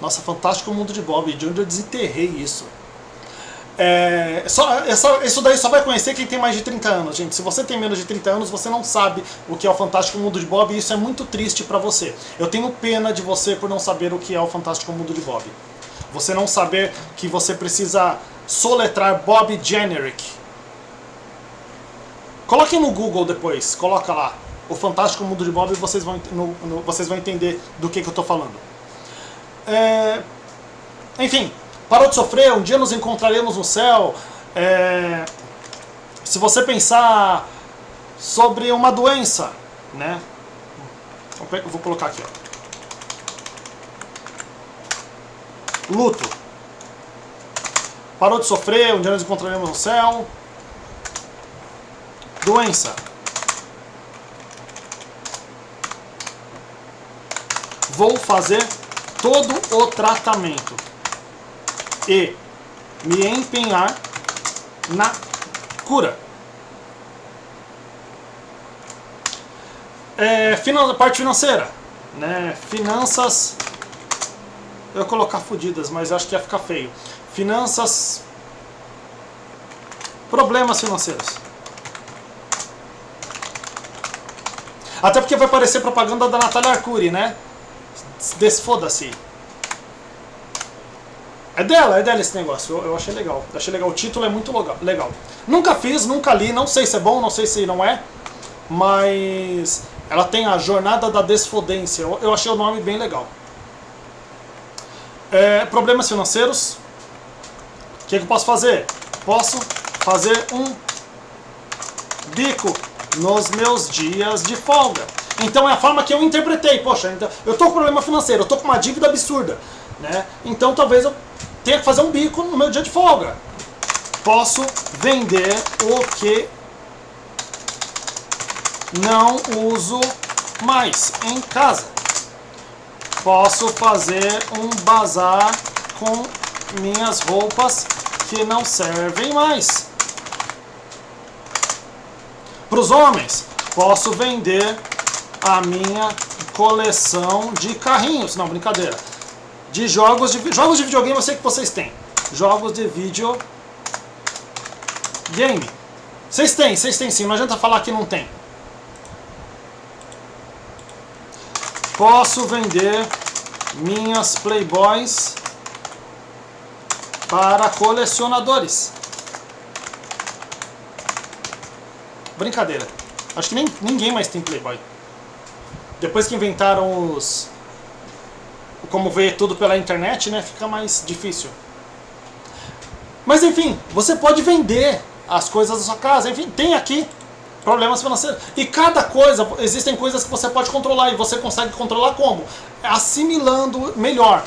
Nossa, Fantástico Mundo de Bob, de onde eu desenterrei isso. Isso daí só vai conhecer quem tem mais de 30 anos, gente. Se você tem menos de 30 anos, você não sabe o que é o Fantástico Mundo de Bob, e isso é muito triste pra você. Eu tenho pena de você por não saber o que é o Fantástico Mundo de Bob. Você não saber que você precisa soletrar Bob Generic. Coloquem no Google depois, coloca lá o Fantástico Mundo de Bob e vocês vão entender do que eu estou falando. Enfim, parou de sofrer, um dia nos encontraremos no céu. Se você pensar sobre uma doença, né? Eu vou colocar aqui, ó. Luto. Parou de sofrer, um dia nos encontraremos no céu. Doença. Vou fazer todo o tratamento e me empenhar na cura. Parte financeira, né? Finanças. Eu ia colocar fodidas, mas acho que ia ficar feio. Finanças. Problemas financeiros. Até porque vai aparecer propaganda da Natália Arcuri, né? Desfoda-se. É dela esse negócio. Eu achei legal. O título é muito legal. Nunca fiz, nunca li, não sei se é bom, não sei se não é. Mas ela tem a Jornada da Desfodência. Eu achei o nome bem legal. Problemas financeiros. O que eu posso fazer? Posso fazer um bico nos meus dias de folga. Então é a forma que eu interpretei. Poxa, então, eu tô com problema financeiro, eu tô com uma dívida absurda, né? Então talvez eu tenha que fazer um bico no meu dia de folga. Posso vender o que não uso mais em casa. Posso fazer um bazar com minhas roupas que não servem mais. Para os homens, posso vender a minha coleção de carrinhos. Não, brincadeira. De jogos de videogame, eu sei que vocês têm. Jogos de videogame. Vocês têm sim, não adianta falar que não tem. Posso vender minhas Playboys para colecionadores. Brincadeira. Acho que ninguém mais tem Playboy. Depois que inventaram os... como ver tudo pela internet, né? Fica mais difícil. Mas enfim, você pode vender as coisas da sua casa. Enfim, tem aqui Problemas financeiros. E cada coisa, existem coisas que você pode controlar, e você consegue controlar como? Assimilando melhor.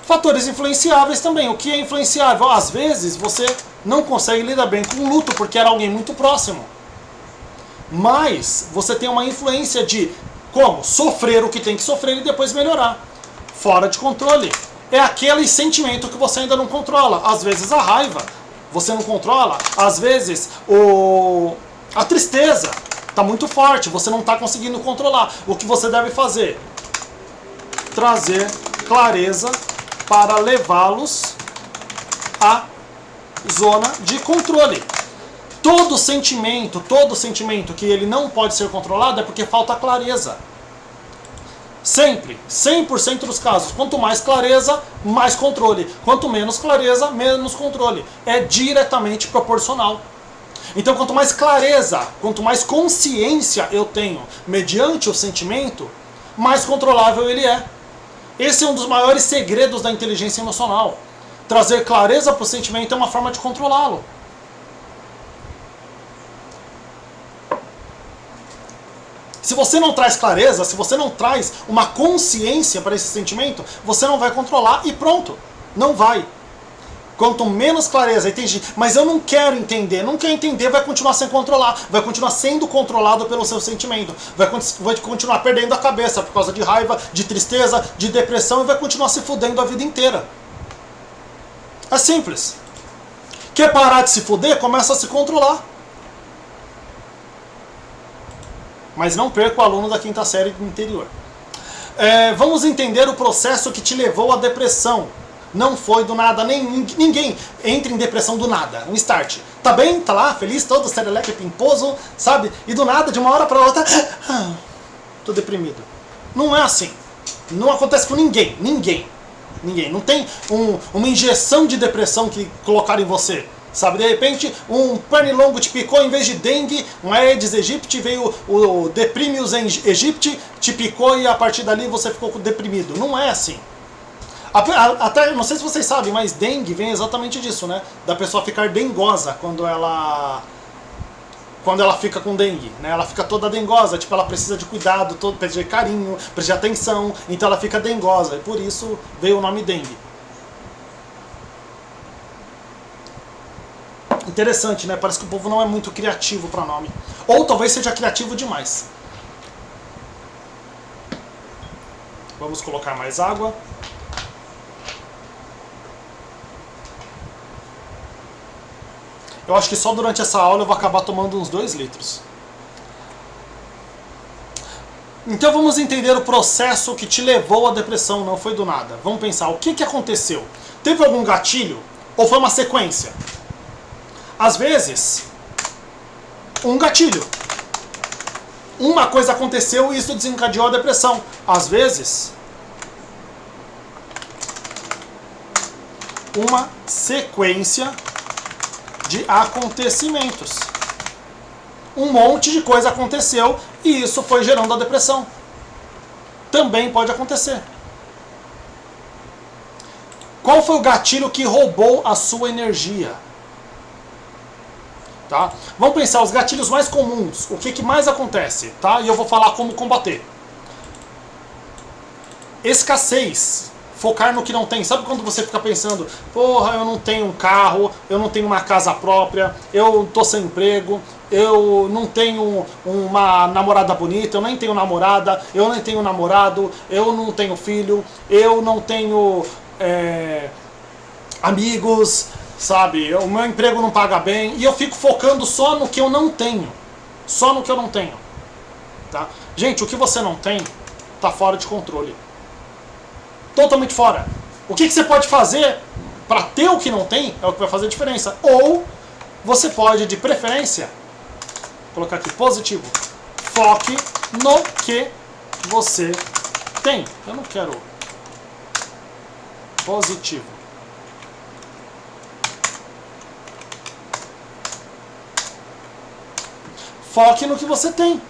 Fatores influenciáveis também. O que é influenciável? Às vezes você não consegue lidar bem com o luto porque era alguém muito próximo. Mas você tem uma influência de como? Sofrer o que tem que sofrer e depois melhorar. Fora de controle. É aquele sentimento que você ainda não controla. Às vezes a raiva você não controla. Às vezes a tristeza está muito forte, você não está conseguindo controlar. O que você deve fazer? Trazer clareza para levá-los à zona de controle. Todo sentimento que ele não pode ser controlado é porque falta clareza. Sempre, 100% dos casos, quanto mais clareza, mais controle. Quanto menos clareza, menos controle. É diretamente proporcional. Então, quanto mais clareza, quanto mais consciência eu tenho mediante o sentimento, mais controlável ele é. Esse é um dos maiores segredos da inteligência emocional. Trazer clareza para o sentimento é uma forma de controlá-lo. Se você não traz clareza, se você não traz uma consciência para esse sentimento, você não vai controlar e pronto. Não vai. Quanto menos clareza, entende? Mas eu não quero entender. Não quer entender, vai continuar sem controlar. Vai continuar sendo controlado pelo seu sentimento. Vai continuar perdendo a cabeça por causa de raiva, de tristeza, de depressão e vai continuar se fudendo a vida inteira. É simples. Quer parar de se fuder? Começa a se controlar. Mas não perca o aluno da quinta série do interior. Vamos entender o processo que te levou à depressão. Não foi do nada, ninguém entra em depressão do nada, um start. Tá bem, tá lá, feliz, todo sereleque, pimposo, sabe? E do nada, de uma hora pra outra, tô deprimido. Não é assim. Não acontece com ninguém. Não tem uma injeção de depressão que colocaram em você. Sabe, de repente, um pernilongo te picou em vez de dengue, um Aedes aegypti, veio o Deprimius aegypti, te picou e a partir dali você ficou deprimido. Não é assim. Até, não sei se vocês sabem, mas dengue vem exatamente disso, né? Da pessoa ficar dengosa quando ela fica com dengue, né? Ela fica toda dengosa, tipo, ela precisa de cuidado, precisa de carinho, precisa de atenção, então ela fica dengosa, e por isso veio o nome dengue. Interessante, né? Parece que o povo não é muito criativo para nome. Ou talvez seja criativo demais. Vamos colocar mais água. Eu acho que só durante essa aula eu vou acabar tomando uns 2 litros. Então vamos entender o processo que te levou à depressão, não foi do nada. Vamos pensar, o que aconteceu? Teve algum gatilho? Ou foi uma sequência? Às vezes, um gatilho. Uma coisa aconteceu e isso desencadeou a depressão. Às vezes, uma sequência de acontecimentos. Um monte de coisa aconteceu e isso foi gerando a depressão. Também pode acontecer. Qual foi o gatilho que roubou a sua energia? Tá? Vamos pensar os gatilhos mais comuns, o que mais acontece, tá? E eu vou falar como combater. Escassez, focar no que não tem. Sabe quando você fica pensando, porra, eu não tenho um carro, eu não tenho uma casa própria, eu tô sem emprego, eu não tenho uma namorada bonita, eu nem tenho namorada, eu nem tenho namorado, eu não tenho filho, eu não tenho amigos, sabe, o meu emprego não paga bem, e eu fico focando só no que eu não tenho. Só no que eu não tenho. Tá? Gente, o que você não tem tá fora de controle. Totalmente fora. O que você pode fazer para ter o que não tem é o que vai fazer a diferença. Ou você pode, de preferência, colocar aqui positivo, foque no que você tem. Eu não quero positivo. Foque no que você tem.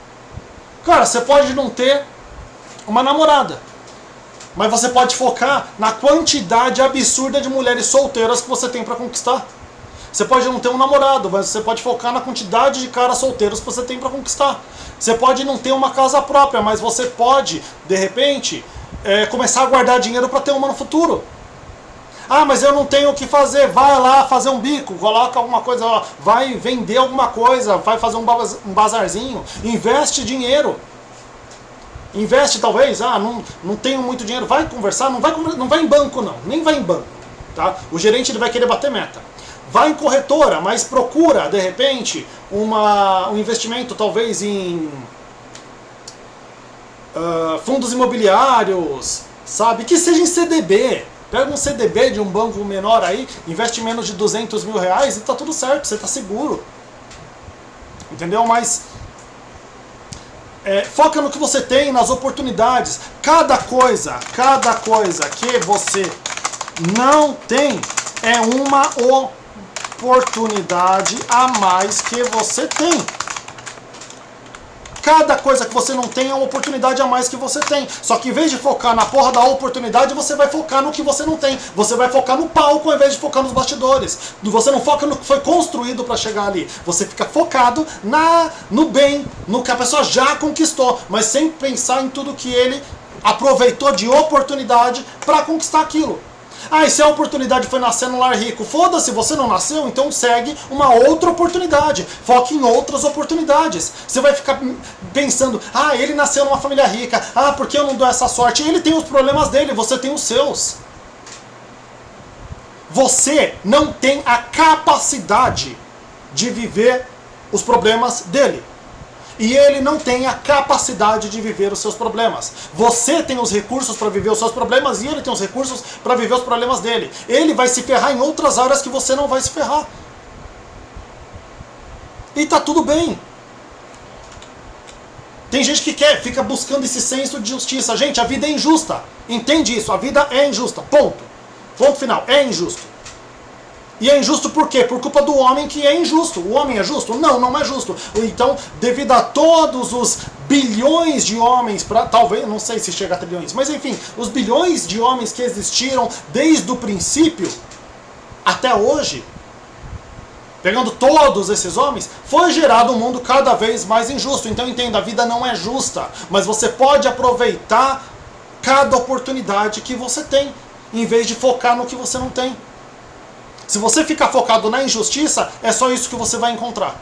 Cara, você pode não ter uma namorada, mas você pode focar na quantidade absurda de mulheres solteiras que você tem para conquistar. Você pode não ter um namorado, mas você pode focar na quantidade de caras solteiros que você tem para conquistar. Você pode não ter uma casa própria, mas você pode, de repente, começar a guardar dinheiro para ter uma no futuro. Ah, mas eu não tenho o que fazer. Vai lá fazer um bico, coloca alguma coisa, vai vender alguma coisa, vai fazer um bazarzinho, investe dinheiro. Investe talvez, não tenho muito dinheiro, vai conversar, não vai em banco não, nem vai em banco, tá? O gerente ele vai querer bater meta. Vai em corretora, mas procura, de repente, um investimento talvez em fundos imobiliários, sabe? Que seja em CDB. Pega um CDB de um banco menor aí, investe menos de 200 mil reais e tá tudo certo, você tá seguro. Entendeu? Mas foca no que você tem, nas oportunidades. Cada coisa que você não tem é uma oportunidade a mais que você tem. Cada coisa que você não tem é uma oportunidade a mais que você tem. Só que em vez de focar na porra da oportunidade, você vai focar no que você não tem. Você vai focar no palco ao invés de focar nos bastidores. Você não foca no que foi construído para chegar ali. Você fica focado no bem, no que a pessoa já conquistou, mas sem pensar em tudo que ele aproveitou de oportunidade para conquistar aquilo. E se a oportunidade foi nascer no lar rico, foda-se, você não nasceu, então segue uma outra oportunidade. Foque em outras oportunidades. Você vai ficar pensando, ele nasceu numa família rica, por que eu não dou essa sorte? Ele tem os problemas dele, você tem os seus. Você não tem a capacidade de viver os problemas dele. E ele não tem a capacidade de viver os seus problemas. Você tem os recursos para viver os seus problemas e ele tem os recursos para viver os problemas dele. Ele vai se ferrar em outras áreas que você não vai se ferrar. E tá tudo bem. Tem gente que fica buscando esse senso de justiça. Gente, a vida é injusta. Entende isso? A vida é injusta. Ponto. Ponto final. É injusto. E é injusto por quê? Por culpa do homem que é injusto. O homem é justo? Não, não é justo. Então, devido a todos os bilhões de homens, talvez, não sei se chega a trilhões, mas enfim, os bilhões de homens que existiram desde o princípio até hoje, pegando todos esses homens, foi gerado um mundo cada vez mais injusto. Então entenda, a vida não é justa, mas você pode aproveitar cada oportunidade que você tem, em vez de focar no que você não tem. Se você ficar focado na injustiça, é só isso que você vai encontrar.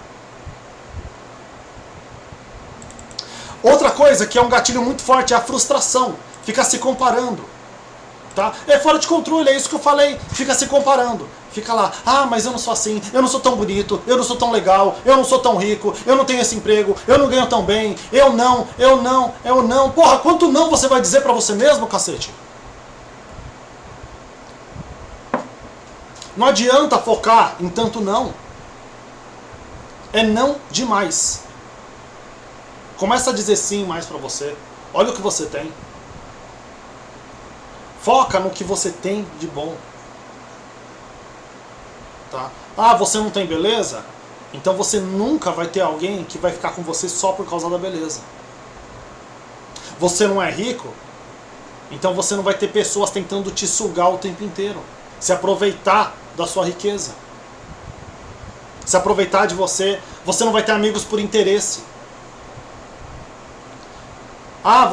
Outra coisa que é um gatilho muito forte é a frustração. Fica se comparando. Tá? É fora de controle, é isso que eu falei. Fica se comparando. Fica lá, mas eu não sou assim, eu não sou tão bonito, eu não sou tão legal, eu não sou tão rico, eu não tenho esse emprego, eu não ganho tão bem, eu não. Porra, quanto não você vai dizer pra você mesmo, cacete? Não adianta focar em tanto não. É não demais. Começa a dizer sim mais pra você. Olha o que você tem. Foca no que você tem de bom. Tá? Você não tem beleza? Então você nunca vai ter alguém que vai ficar com você só por causa da beleza. Você não é rico? Então você não vai ter pessoas tentando te sugar o tempo inteiro. Se aproveitar da sua riqueza. Se aproveitar de você. Você não vai ter amigos por interesse.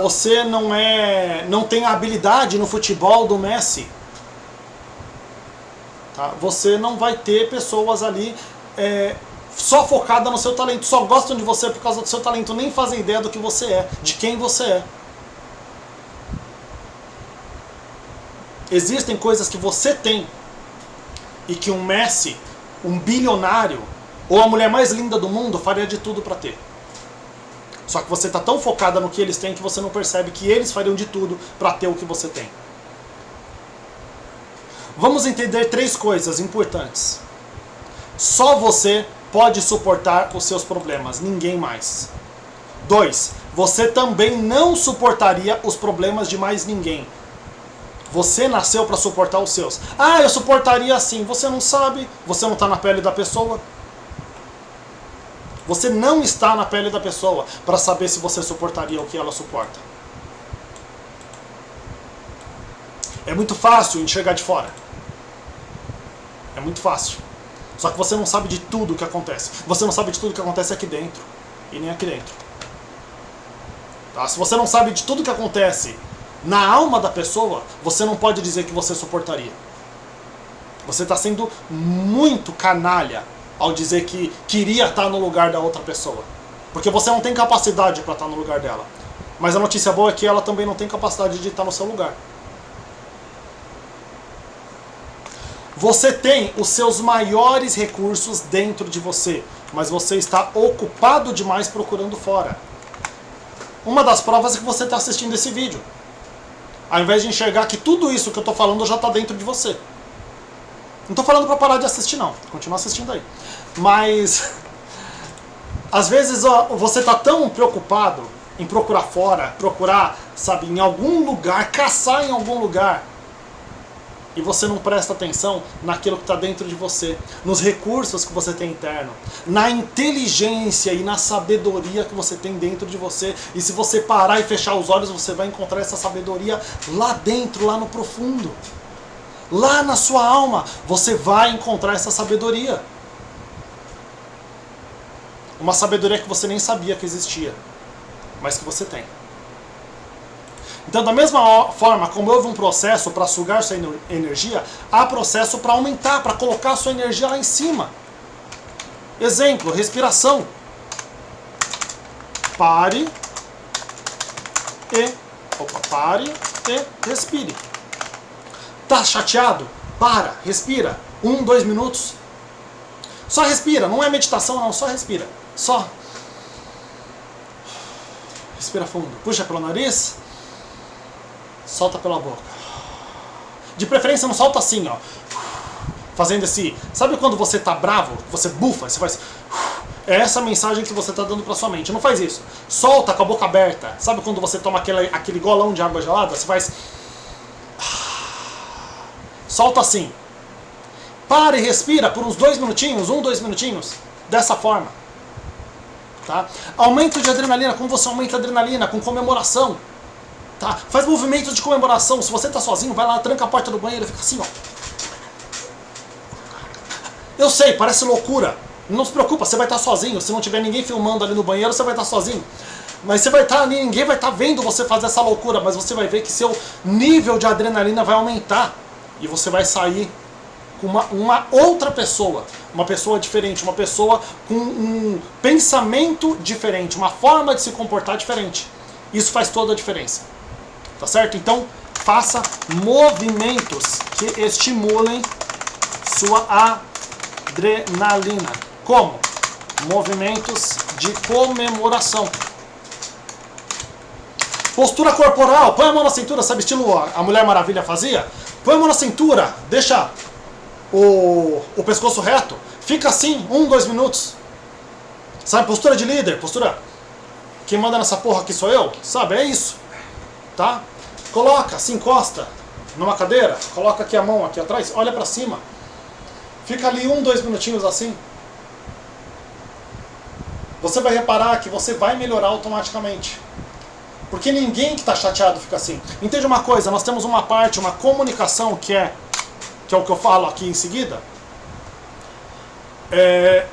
Você não tem a habilidade no futebol do Messi. Tá? Você não vai ter pessoas ali só focadas no seu talento. Só gostam de você por causa do seu talento. Nem fazem ideia do que você é. De quem você é. Existem coisas que você tem e que um Messi, um bilionário ou a mulher mais linda do mundo faria de tudo para ter. Só que você está tão focada no que eles têm que você não percebe que eles fariam de tudo para ter o que você tem. Vamos entender 3 coisas importantes. Só você pode suportar os seus problemas, ninguém mais. 2. Você também não suportaria os problemas de mais ninguém. Você nasceu para suportar os seus. Eu suportaria assim. Você não sabe, você não está na pele da pessoa. Você não está na pele da pessoa para saber se você suportaria o que ela suporta. É muito fácil enxergar de fora. É muito fácil. Só que você não sabe de tudo que acontece. Você não sabe de tudo que acontece aqui dentro e nem aqui dentro. Tá? Se você não sabe de tudo que acontece na alma da pessoa, você não pode dizer que você suportaria. Você está sendo muito canalha ao dizer que queria estar no lugar da outra pessoa. Porque você não tem capacidade para estar no lugar dela. Mas a notícia boa é que ela também não tem capacidade de estar no seu lugar. Você tem os seus maiores recursos dentro de você, mas você está ocupado demais procurando fora. Uma das provas é que você está assistindo esse vídeo. Ao invés de enxergar que tudo isso que eu estou falando já está dentro de você. Não estou falando para parar de assistir não, continua assistindo aí. Mas, às vezes você está tão preocupado em procurar fora, procurar, sabe, em algum lugar, caçar em algum lugar, e você não presta atenção naquilo que está dentro de você, nos recursos que você tem interno, na inteligência e na sabedoria que você tem dentro de você. E se você parar e fechar os olhos, você vai encontrar essa sabedoria lá dentro, lá no profundo. Lá na sua alma, você vai encontrar essa sabedoria. Uma sabedoria que você nem sabia que existia, mas que você tem. Então, da mesma forma como houve um processo para sugar sua energia, há processo para aumentar, para colocar sua energia lá em cima. Exemplo, respiração. Pare e respire. Tá chateado? Para, respira. 1, 2 minutos. Só respira, não é meditação não, só respira. Só. Respira fundo. Puxa pelo nariz. Solta pela boca. De preferência não solta assim, ó. Fazendo esse... Sabe quando você tá bravo, você bufa, você faz... É essa a mensagem que você tá dando pra sua mente. Não faz isso. Solta com a boca aberta. Sabe quando você toma aquele golão de água gelada? Você faz... Solta assim. Para e respira por uns 2 minutinhos, 1, 2 minutinhos. Dessa forma. Tá? Aumento de adrenalina. Como você aumenta a adrenalina? Com comemoração. Tá? Faz movimentos de comemoração. Se você tá sozinho, vai lá, tranca a porta do banheiro e fica assim, ó. Eu sei, parece loucura. Não se preocupa, você vai estar sozinho. Se não tiver ninguém filmando ali no banheiro, você vai estar sozinho. Mas você vai estar ali, ninguém vai estar vendo você fazer essa loucura, mas você vai ver que seu nível de adrenalina vai aumentar. E você vai sair com uma outra pessoa. Uma pessoa diferente, uma pessoa com um pensamento diferente, uma forma de se comportar diferente. Isso faz toda a diferença. Tá certo? Então, faça movimentos que estimulem sua adrenalina. Como? Movimentos de comemoração. Postura corporal. Põe a mão na cintura, sabe, estilo a Mulher Maravilha fazia? Põe a mão na cintura, deixa o pescoço reto. Fica assim, 1, 2 minutos. Sabe, postura de líder, postura... Quem manda nessa porra aqui sou eu, sabe? É isso. Tá? Coloca, se encosta numa cadeira, coloca aqui a mão aqui atrás, olha pra cima. Fica ali 1, 2 minutinhos assim. Você vai reparar que você vai melhorar automaticamente. Porque ninguém que está chateado fica assim. Entende uma coisa, nós temos uma parte, uma comunicação que é o que eu falo aqui em seguida.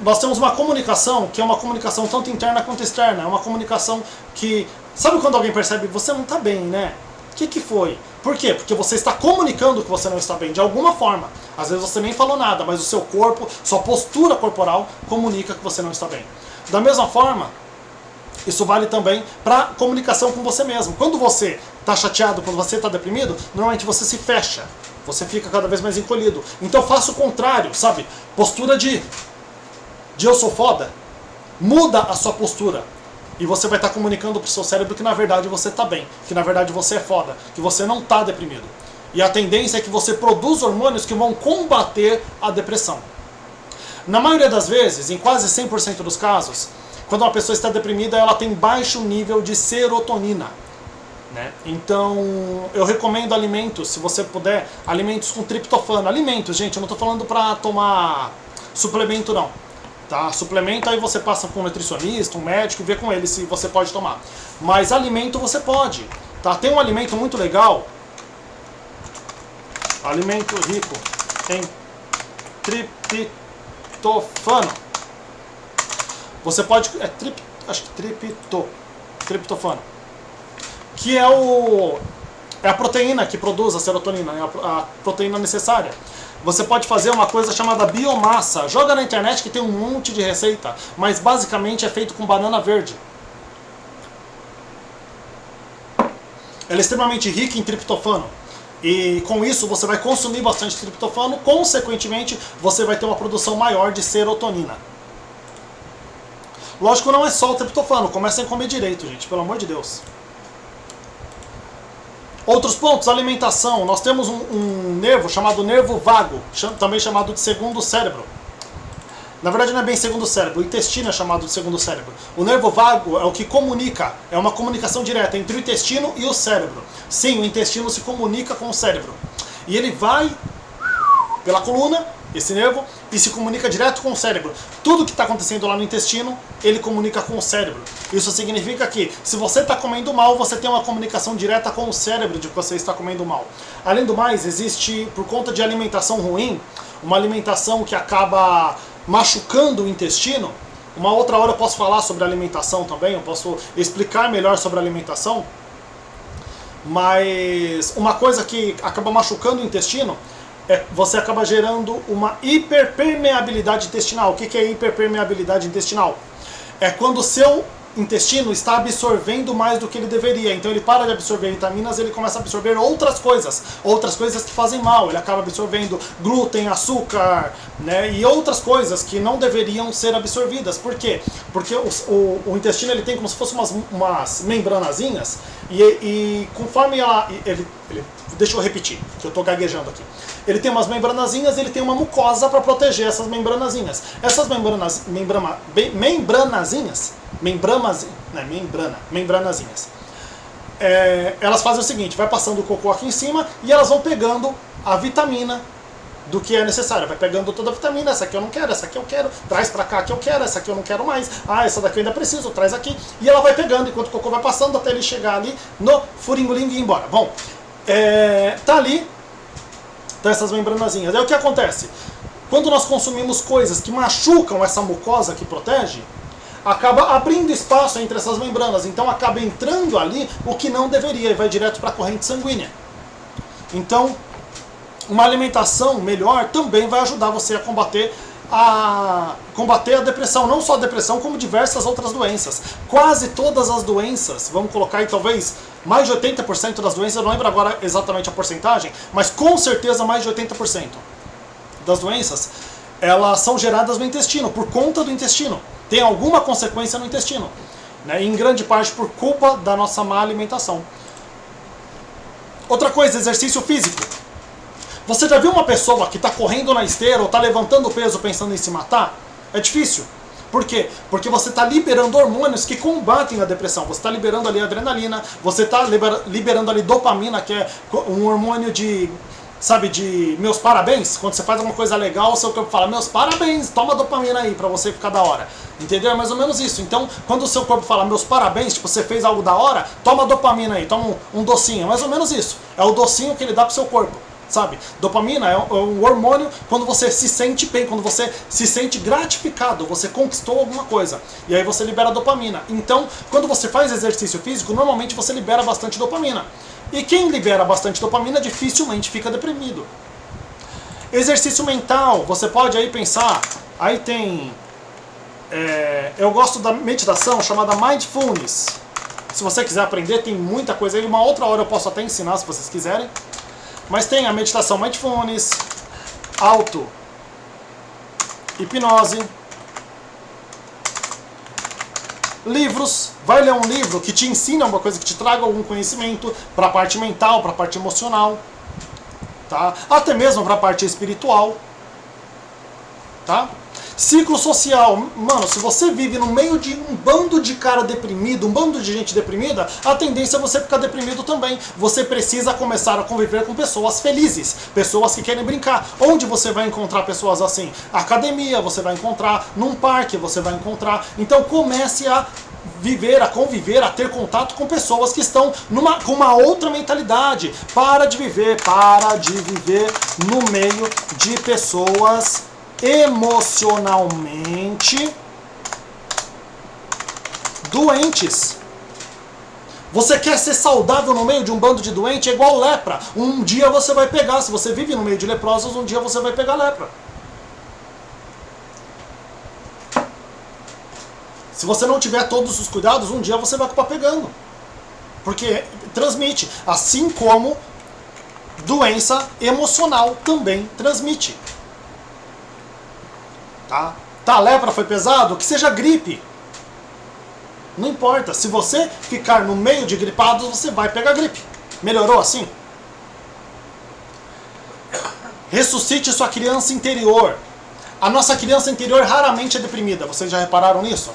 Nós temos uma comunicação que é uma comunicação tanto interna quanto externa. É uma comunicação que... Sabe quando alguém percebe que você não está bem, né? O que foi? Por quê? Porque você está comunicando que você não está bem, de alguma forma. Às vezes você nem falou nada, mas o seu corpo, sua postura corporal comunica que você não está bem. Da mesma forma, isso vale também para comunicação com você mesmo. Quando você está chateado, quando você está deprimido, normalmente você se fecha. Você fica cada vez mais encolhido. Então faça o contrário, sabe? Postura de eu sou foda. Muda a sua postura. E você vai estar comunicando para o seu cérebro que na verdade você está bem. Que na verdade você é foda. Que você não está deprimido. E a tendência é que você produza hormônios que vão combater a depressão. Na maioria das vezes, em quase 100% dos casos, quando uma pessoa está deprimida, ela tem baixo nível de serotonina. Né? Então, eu recomendo alimentos, se você puder, alimentos com triptofano. Alimentos, gente, eu não estou falando para tomar suplemento não. Tá? Suplemento aí você passa com um nutricionista, um médico, e vê com ele se você pode tomar. Mas alimento você pode. Tá? Tem um alimento muito legal, alimento rico em triptofano. Você pode... acho que triptofano. Que é a proteína que produz a serotonina, a proteína necessária. Você pode fazer uma coisa chamada biomassa. Joga na internet que tem um monte de receita, mas basicamente é feito com banana verde. Ela é extremamente rica em triptofano. E com isso você vai consumir bastante triptofano, consequentemente você vai ter uma produção maior de serotonina. Lógico, não é só o triptofano, comecem a comer direito, gente, pelo amor de Deus. Outros pontos, alimentação. Nós temos um nervo chamado nervo vago, também chamado de segundo cérebro. Na verdade não é bem segundo cérebro, o intestino é chamado de segundo cérebro. O nervo vago é o que comunica, é uma comunicação direta entre o intestino e o cérebro. Sim, o intestino se comunica com o cérebro. E ele vai pela coluna, esse nervo, e se comunica direto com o cérebro. Tudo que está acontecendo lá no intestino, ele comunica com o cérebro. Isso significa que, se você está comendo mal, você tem uma comunicação direta com o cérebro de que você está comendo mal. Além do mais, existe, por conta de alimentação ruim, uma alimentação que acaba machucando o intestino. Uma outra hora eu posso falar sobre alimentação também, eu posso explicar melhor sobre alimentação. Mas uma coisa que acaba machucando o intestino você acaba gerando uma hiperpermeabilidade intestinal. O que é hiperpermeabilidade intestinal? É quando o seu intestino está absorvendo mais do que ele deveria. Então ele para de absorver vitaminas, ele começa a absorver outras coisas que fazem mal. Ele acaba absorvendo glúten, açúcar, né, e outras coisas que não deveriam ser absorvidas. Por quê? Porque o intestino ele tem como se fossem umas membranazinhas e conforme deixa eu repetir, que eu estou gaguejando aqui. Ele tem umas membranazinhas, ele tem uma mucosa para proteger essas membranazinhas. Essas membranazinhas. Elas fazem o seguinte, vai passando o cocô aqui em cima e elas vão pegando a vitamina do que é necessário. Vai pegando toda a vitamina, essa aqui eu não quero, essa aqui eu quero, traz pra cá que eu quero, essa aqui eu não quero mais, essa daqui eu ainda preciso, traz aqui. E ela vai pegando enquanto o cocô vai passando até ele chegar ali no furingolinho e ir embora. Bom, tá ali, tá essas membranazinhas. Aí o que acontece? Quando nós consumimos coisas que machucam essa mucosa que protege, acaba abrindo espaço entre essas membranas, então acaba entrando ali o que não deveria e vai direto para a corrente sanguínea. Então, uma alimentação melhor também vai ajudar você a combater a depressão, não só a depressão, como diversas outras doenças. Quase todas as doenças, vamos colocar aí talvez mais de 80% das doenças, eu não lembro agora exatamente a porcentagem, mas com certeza mais de 80% das doenças, elas são geradas no intestino, por conta do intestino. Tem alguma consequência no intestino, né? Em grande parte por culpa da nossa má alimentação. Outra coisa, exercício físico. Você já viu uma pessoa que está correndo na esteira ou está levantando peso pensando em se matar? É difícil. Por quê? Porque você está liberando hormônios que combatem a depressão. Você está liberando ali adrenalina, você está liberando ali dopamina, que é um hormônio de meus parabéns. Quando você faz alguma coisa legal, o seu corpo fala, meus parabéns, toma dopamina aí pra você ficar da hora. Entendeu? É mais ou menos isso. Então, quando o seu corpo fala, meus parabéns, tipo, você fez algo da hora, toma dopamina aí, toma um docinho. É mais ou menos isso. É o docinho que ele dá pro seu corpo. Sabe? Dopamina é um hormônio quando você se sente bem, quando você se sente gratificado, você conquistou alguma coisa. E aí você libera dopamina. Então, quando você faz exercício físico, normalmente você libera bastante dopamina. E quem libera bastante dopamina dificilmente fica deprimido. Exercício mental, você pode aí pensar, aí tem... eu gosto da meditação chamada Mindfulness. Se você quiser aprender, tem muita coisa aí. Uma outra hora eu posso até ensinar se vocês quiserem. Mas tem a meditação Mindfulness, auto-hipnose, livros. Vai ler um livro que te ensina uma coisa, que te traga algum conhecimento para a parte mental, para a parte emocional, tá? Até mesmo para a parte espiritual, tá? Ciclo social. Mano, se você vive no meio de um bando de cara deprimido, um bando de gente deprimida, a tendência é você ficar deprimido também. Você precisa começar a conviver com pessoas felizes, pessoas que querem brincar. Onde você vai encontrar pessoas assim? Academia você vai encontrar, num parque você vai encontrar. Então comece a viver, a conviver, a ter contato com pessoas que estão com uma outra mentalidade. Para de viver no meio de pessoas emocionalmente doentes. Você quer ser saudável no meio de um bando de doente? É igual lepra. Um dia você vai pegar. Se você vive no meio de leprosos, um dia você vai pegar lepra. Se você não tiver todos os cuidados, um dia você vai acabar pegando. Porque transmite. Assim como doença emocional também transmite. Tá? Tá, a lepra foi pesado? Que seja gripe. Não importa. Se você ficar no meio de gripados, você vai pegar gripe. Melhorou assim? Ressuscite sua criança interior. A nossa criança interior raramente é deprimida. Vocês já repararam nisso?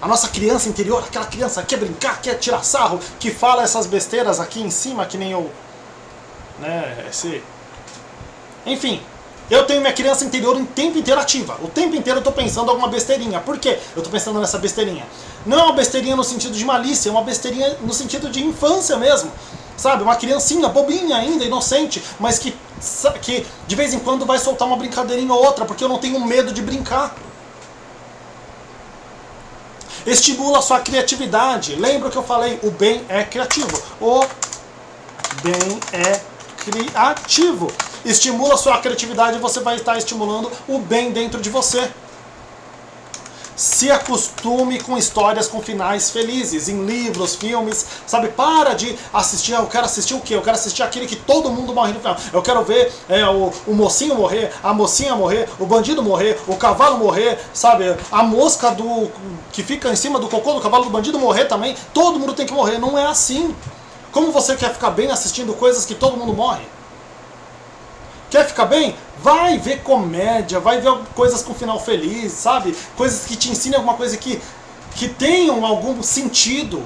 A nossa criança interior, aquela criança que quer brincar, quer tirar sarro, que fala essas besteiras aqui em cima, que nem eu... Né, Enfim, eu tenho minha criança interior o tempo inteiro ativa. O tempo inteiro eu tô pensando alguma besteirinha. Por quê? Eu tô pensando nessa besteirinha. Não é uma besteirinha no sentido de malícia, é uma besteirinha no sentido de infância mesmo. Sabe, uma criancinha, bobinha ainda, inocente, mas que de vez em quando vai soltar uma brincadeirinha ou outra, porque eu não tenho medo de brincar. Estimula a sua criatividade. Lembra que eu falei? O bem é criativo. O bem é criativo. Estimula a sua criatividade e você vai estar estimulando o bem dentro de você. Se acostume com histórias com finais felizes, em livros, filmes, sabe? Para de assistir, eu quero assistir o quê? Eu quero assistir aquele que todo mundo morre no final. Eu quero ver o mocinho morrer, a mocinha morrer, o bandido morrer, o cavalo morrer, sabe? A mosca que fica em cima do cocô do cavalo do bandido morrer também. Todo mundo tem que morrer. Não é assim. Como você quer ficar bem assistindo coisas que todo mundo morre? Quer ficar bem? Vai ver comédia, vai ver coisas com final feliz, sabe? Coisas que te ensinem alguma coisa que tenham algum sentido.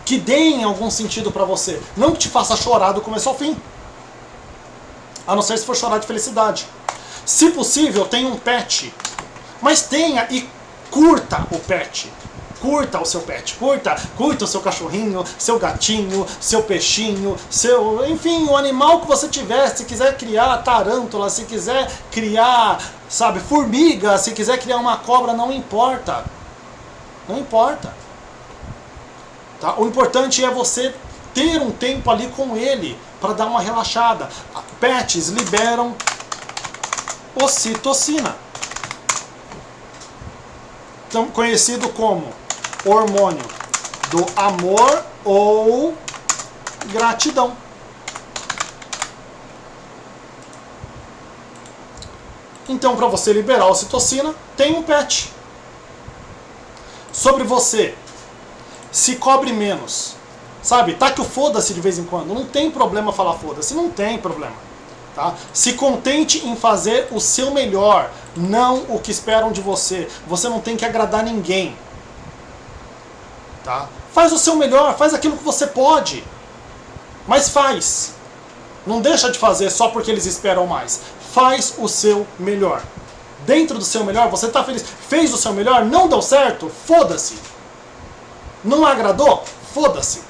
Que deem algum sentido pra você. Não que te faça chorar do começo ao fim. A não ser se for chorar de felicidade. Se possível, tenha um pet. Mas tenha e curta o pet. Curta o seu pet, curta o seu cachorrinho, seu gatinho, seu peixinho, enfim, o animal que você tiver. Se quiser criar tarântula, se quiser criar, sabe, formiga, se quiser criar uma cobra, não importa. Não importa. Tá? O importante é você ter um tempo ali com ele para dar uma relaxada. Pets liberam ocitocina, conhecido como hormônio do amor ou gratidão. Então, para você liberar a ocitocina, tem um pet. Sobre você, se cobre menos. Sabe, taque o foda-se de vez em quando. Não tem problema falar foda-se, não tem problema. Tá? Se contente em fazer o seu melhor, não o que esperam de você. Você não tem que agradar ninguém. Tá? Faz o seu melhor, faz aquilo que você pode. Mas faz. Não deixa de fazer só porque eles esperam mais. Faz o seu melhor. Dentro do seu melhor, você está feliz. Fez o seu melhor, não deu certo? Foda-se. Não agradou? Foda-se.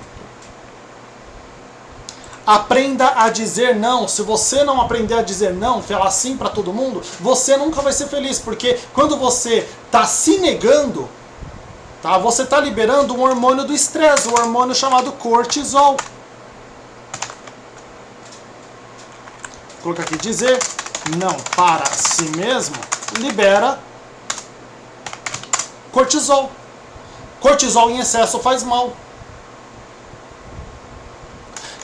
Aprenda a dizer não. Se você não aprender a dizer não, falar sim para todo mundo, você nunca vai ser feliz. Porque quando você está se negando, tá, você está liberando um hormônio do estresse, um hormônio chamado cortisol. Vou colocar aqui, dizer não para si mesmo, libera cortisol. Cortisol em excesso faz mal.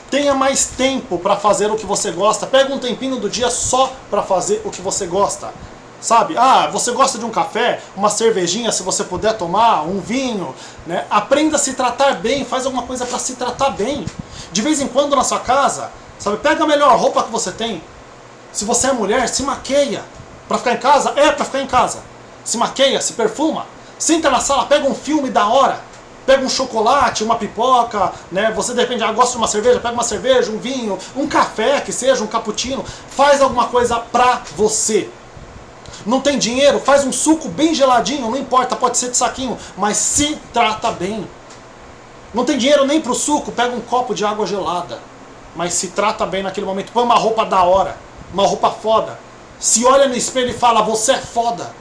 Tenha mais tempo para fazer o que você gosta. Pega um tempinho do dia só para fazer o que você gosta. Sabe? Ah, você gosta de um café, uma cervejinha, se você puder tomar, um vinho, né? Aprenda a se tratar bem, faz alguma coisa para se tratar bem. De vez em quando na sua casa, sabe? Pega a melhor roupa que você tem. Se você é mulher, se maqueia. Para ficar em casa? É para ficar em casa. Se maqueia, se perfuma. Senta na sala, pega um filme da hora. Pega um chocolate, uma pipoca, né? Você de repente gosta de uma cerveja, pega uma cerveja, um vinho, um café que seja, um cappuccino. Faz alguma coisa pra você. Não tem dinheiro? Faz um suco bem geladinho, não importa, pode ser de saquinho, mas se trata bem. Não tem dinheiro nem pro suco? Pega um copo de água gelada, mas se trata bem naquele momento. Põe uma roupa da hora, uma roupa foda. se olha no espelho e fala, você é foda.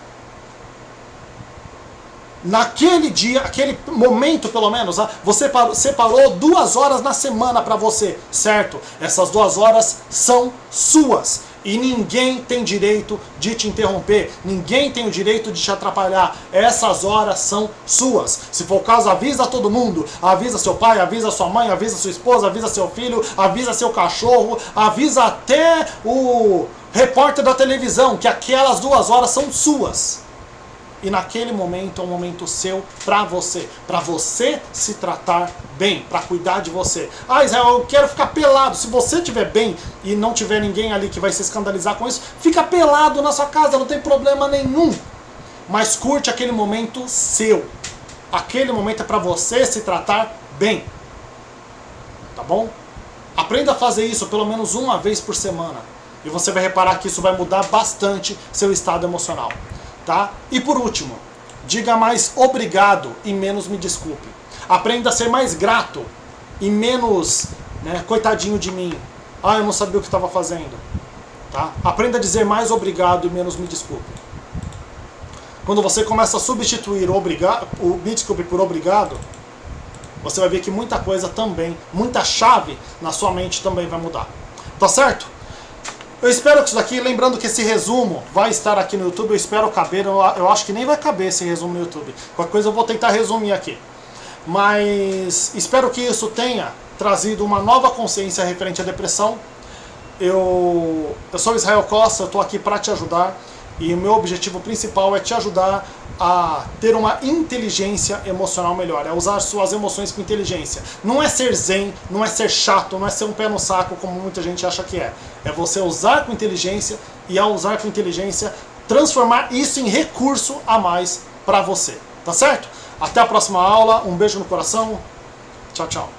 Naquele dia, aquele momento pelo menos, você separou 2 horas na semana para você, certo? Essas 2 horas são suas. E ninguém tem direito de te interromper, ninguém tem o direito de te atrapalhar. Essas horas são suas. Se for o caso, avisa todo mundo. Avisa seu pai, avisa sua mãe, avisa sua esposa, avisa seu filho, avisa seu cachorro, avisa até o repórter da televisão que aquelas 2 horas são suas. E naquele momento é um momento seu para você se tratar bem, para cuidar de você. Ah, Israel, eu quero ficar pelado. Se você estiver bem e não tiver ninguém ali que vai se escandalizar com isso, fica pelado na sua casa, não tem problema nenhum. Mas curte aquele momento seu. Aquele momento é para você se tratar bem. Tá bom? Aprenda a fazer isso pelo menos uma vez por semana. E você vai reparar que isso vai mudar bastante seu estado emocional. Tá? E por último, diga mais obrigado e menos me desculpe. Aprenda a ser mais grato e menos, coitadinho de mim. Ah, eu não sabia o que estava fazendo. Tá? Aprenda a dizer mais obrigado e menos me desculpe. Quando você começa a substituir o me desculpe por obrigado, você vai ver que muita coisa também, muita chave na sua mente também vai mudar. Tá certo? Eu espero que isso daqui, lembrando que esse resumo vai estar aqui no YouTube, eu espero caber, eu acho que nem vai caber esse resumo no YouTube. Qualquer coisa eu vou tentar resumir aqui. Mas espero que isso tenha trazido uma nova consciência referente à depressão. Eu sou Israel Costa, eu estou aqui para te ajudar. E o meu objetivo principal é te ajudar a ter uma inteligência emocional melhor, é usar suas emoções com inteligência. Não é ser zen, não é ser chato, não é ser um pé no saco como muita gente acha que é. É você usar com inteligência e ao usar com inteligência, transformar isso em recurso a mais para você. Tá certo? Até a próxima aula, um beijo no coração, tchau, tchau.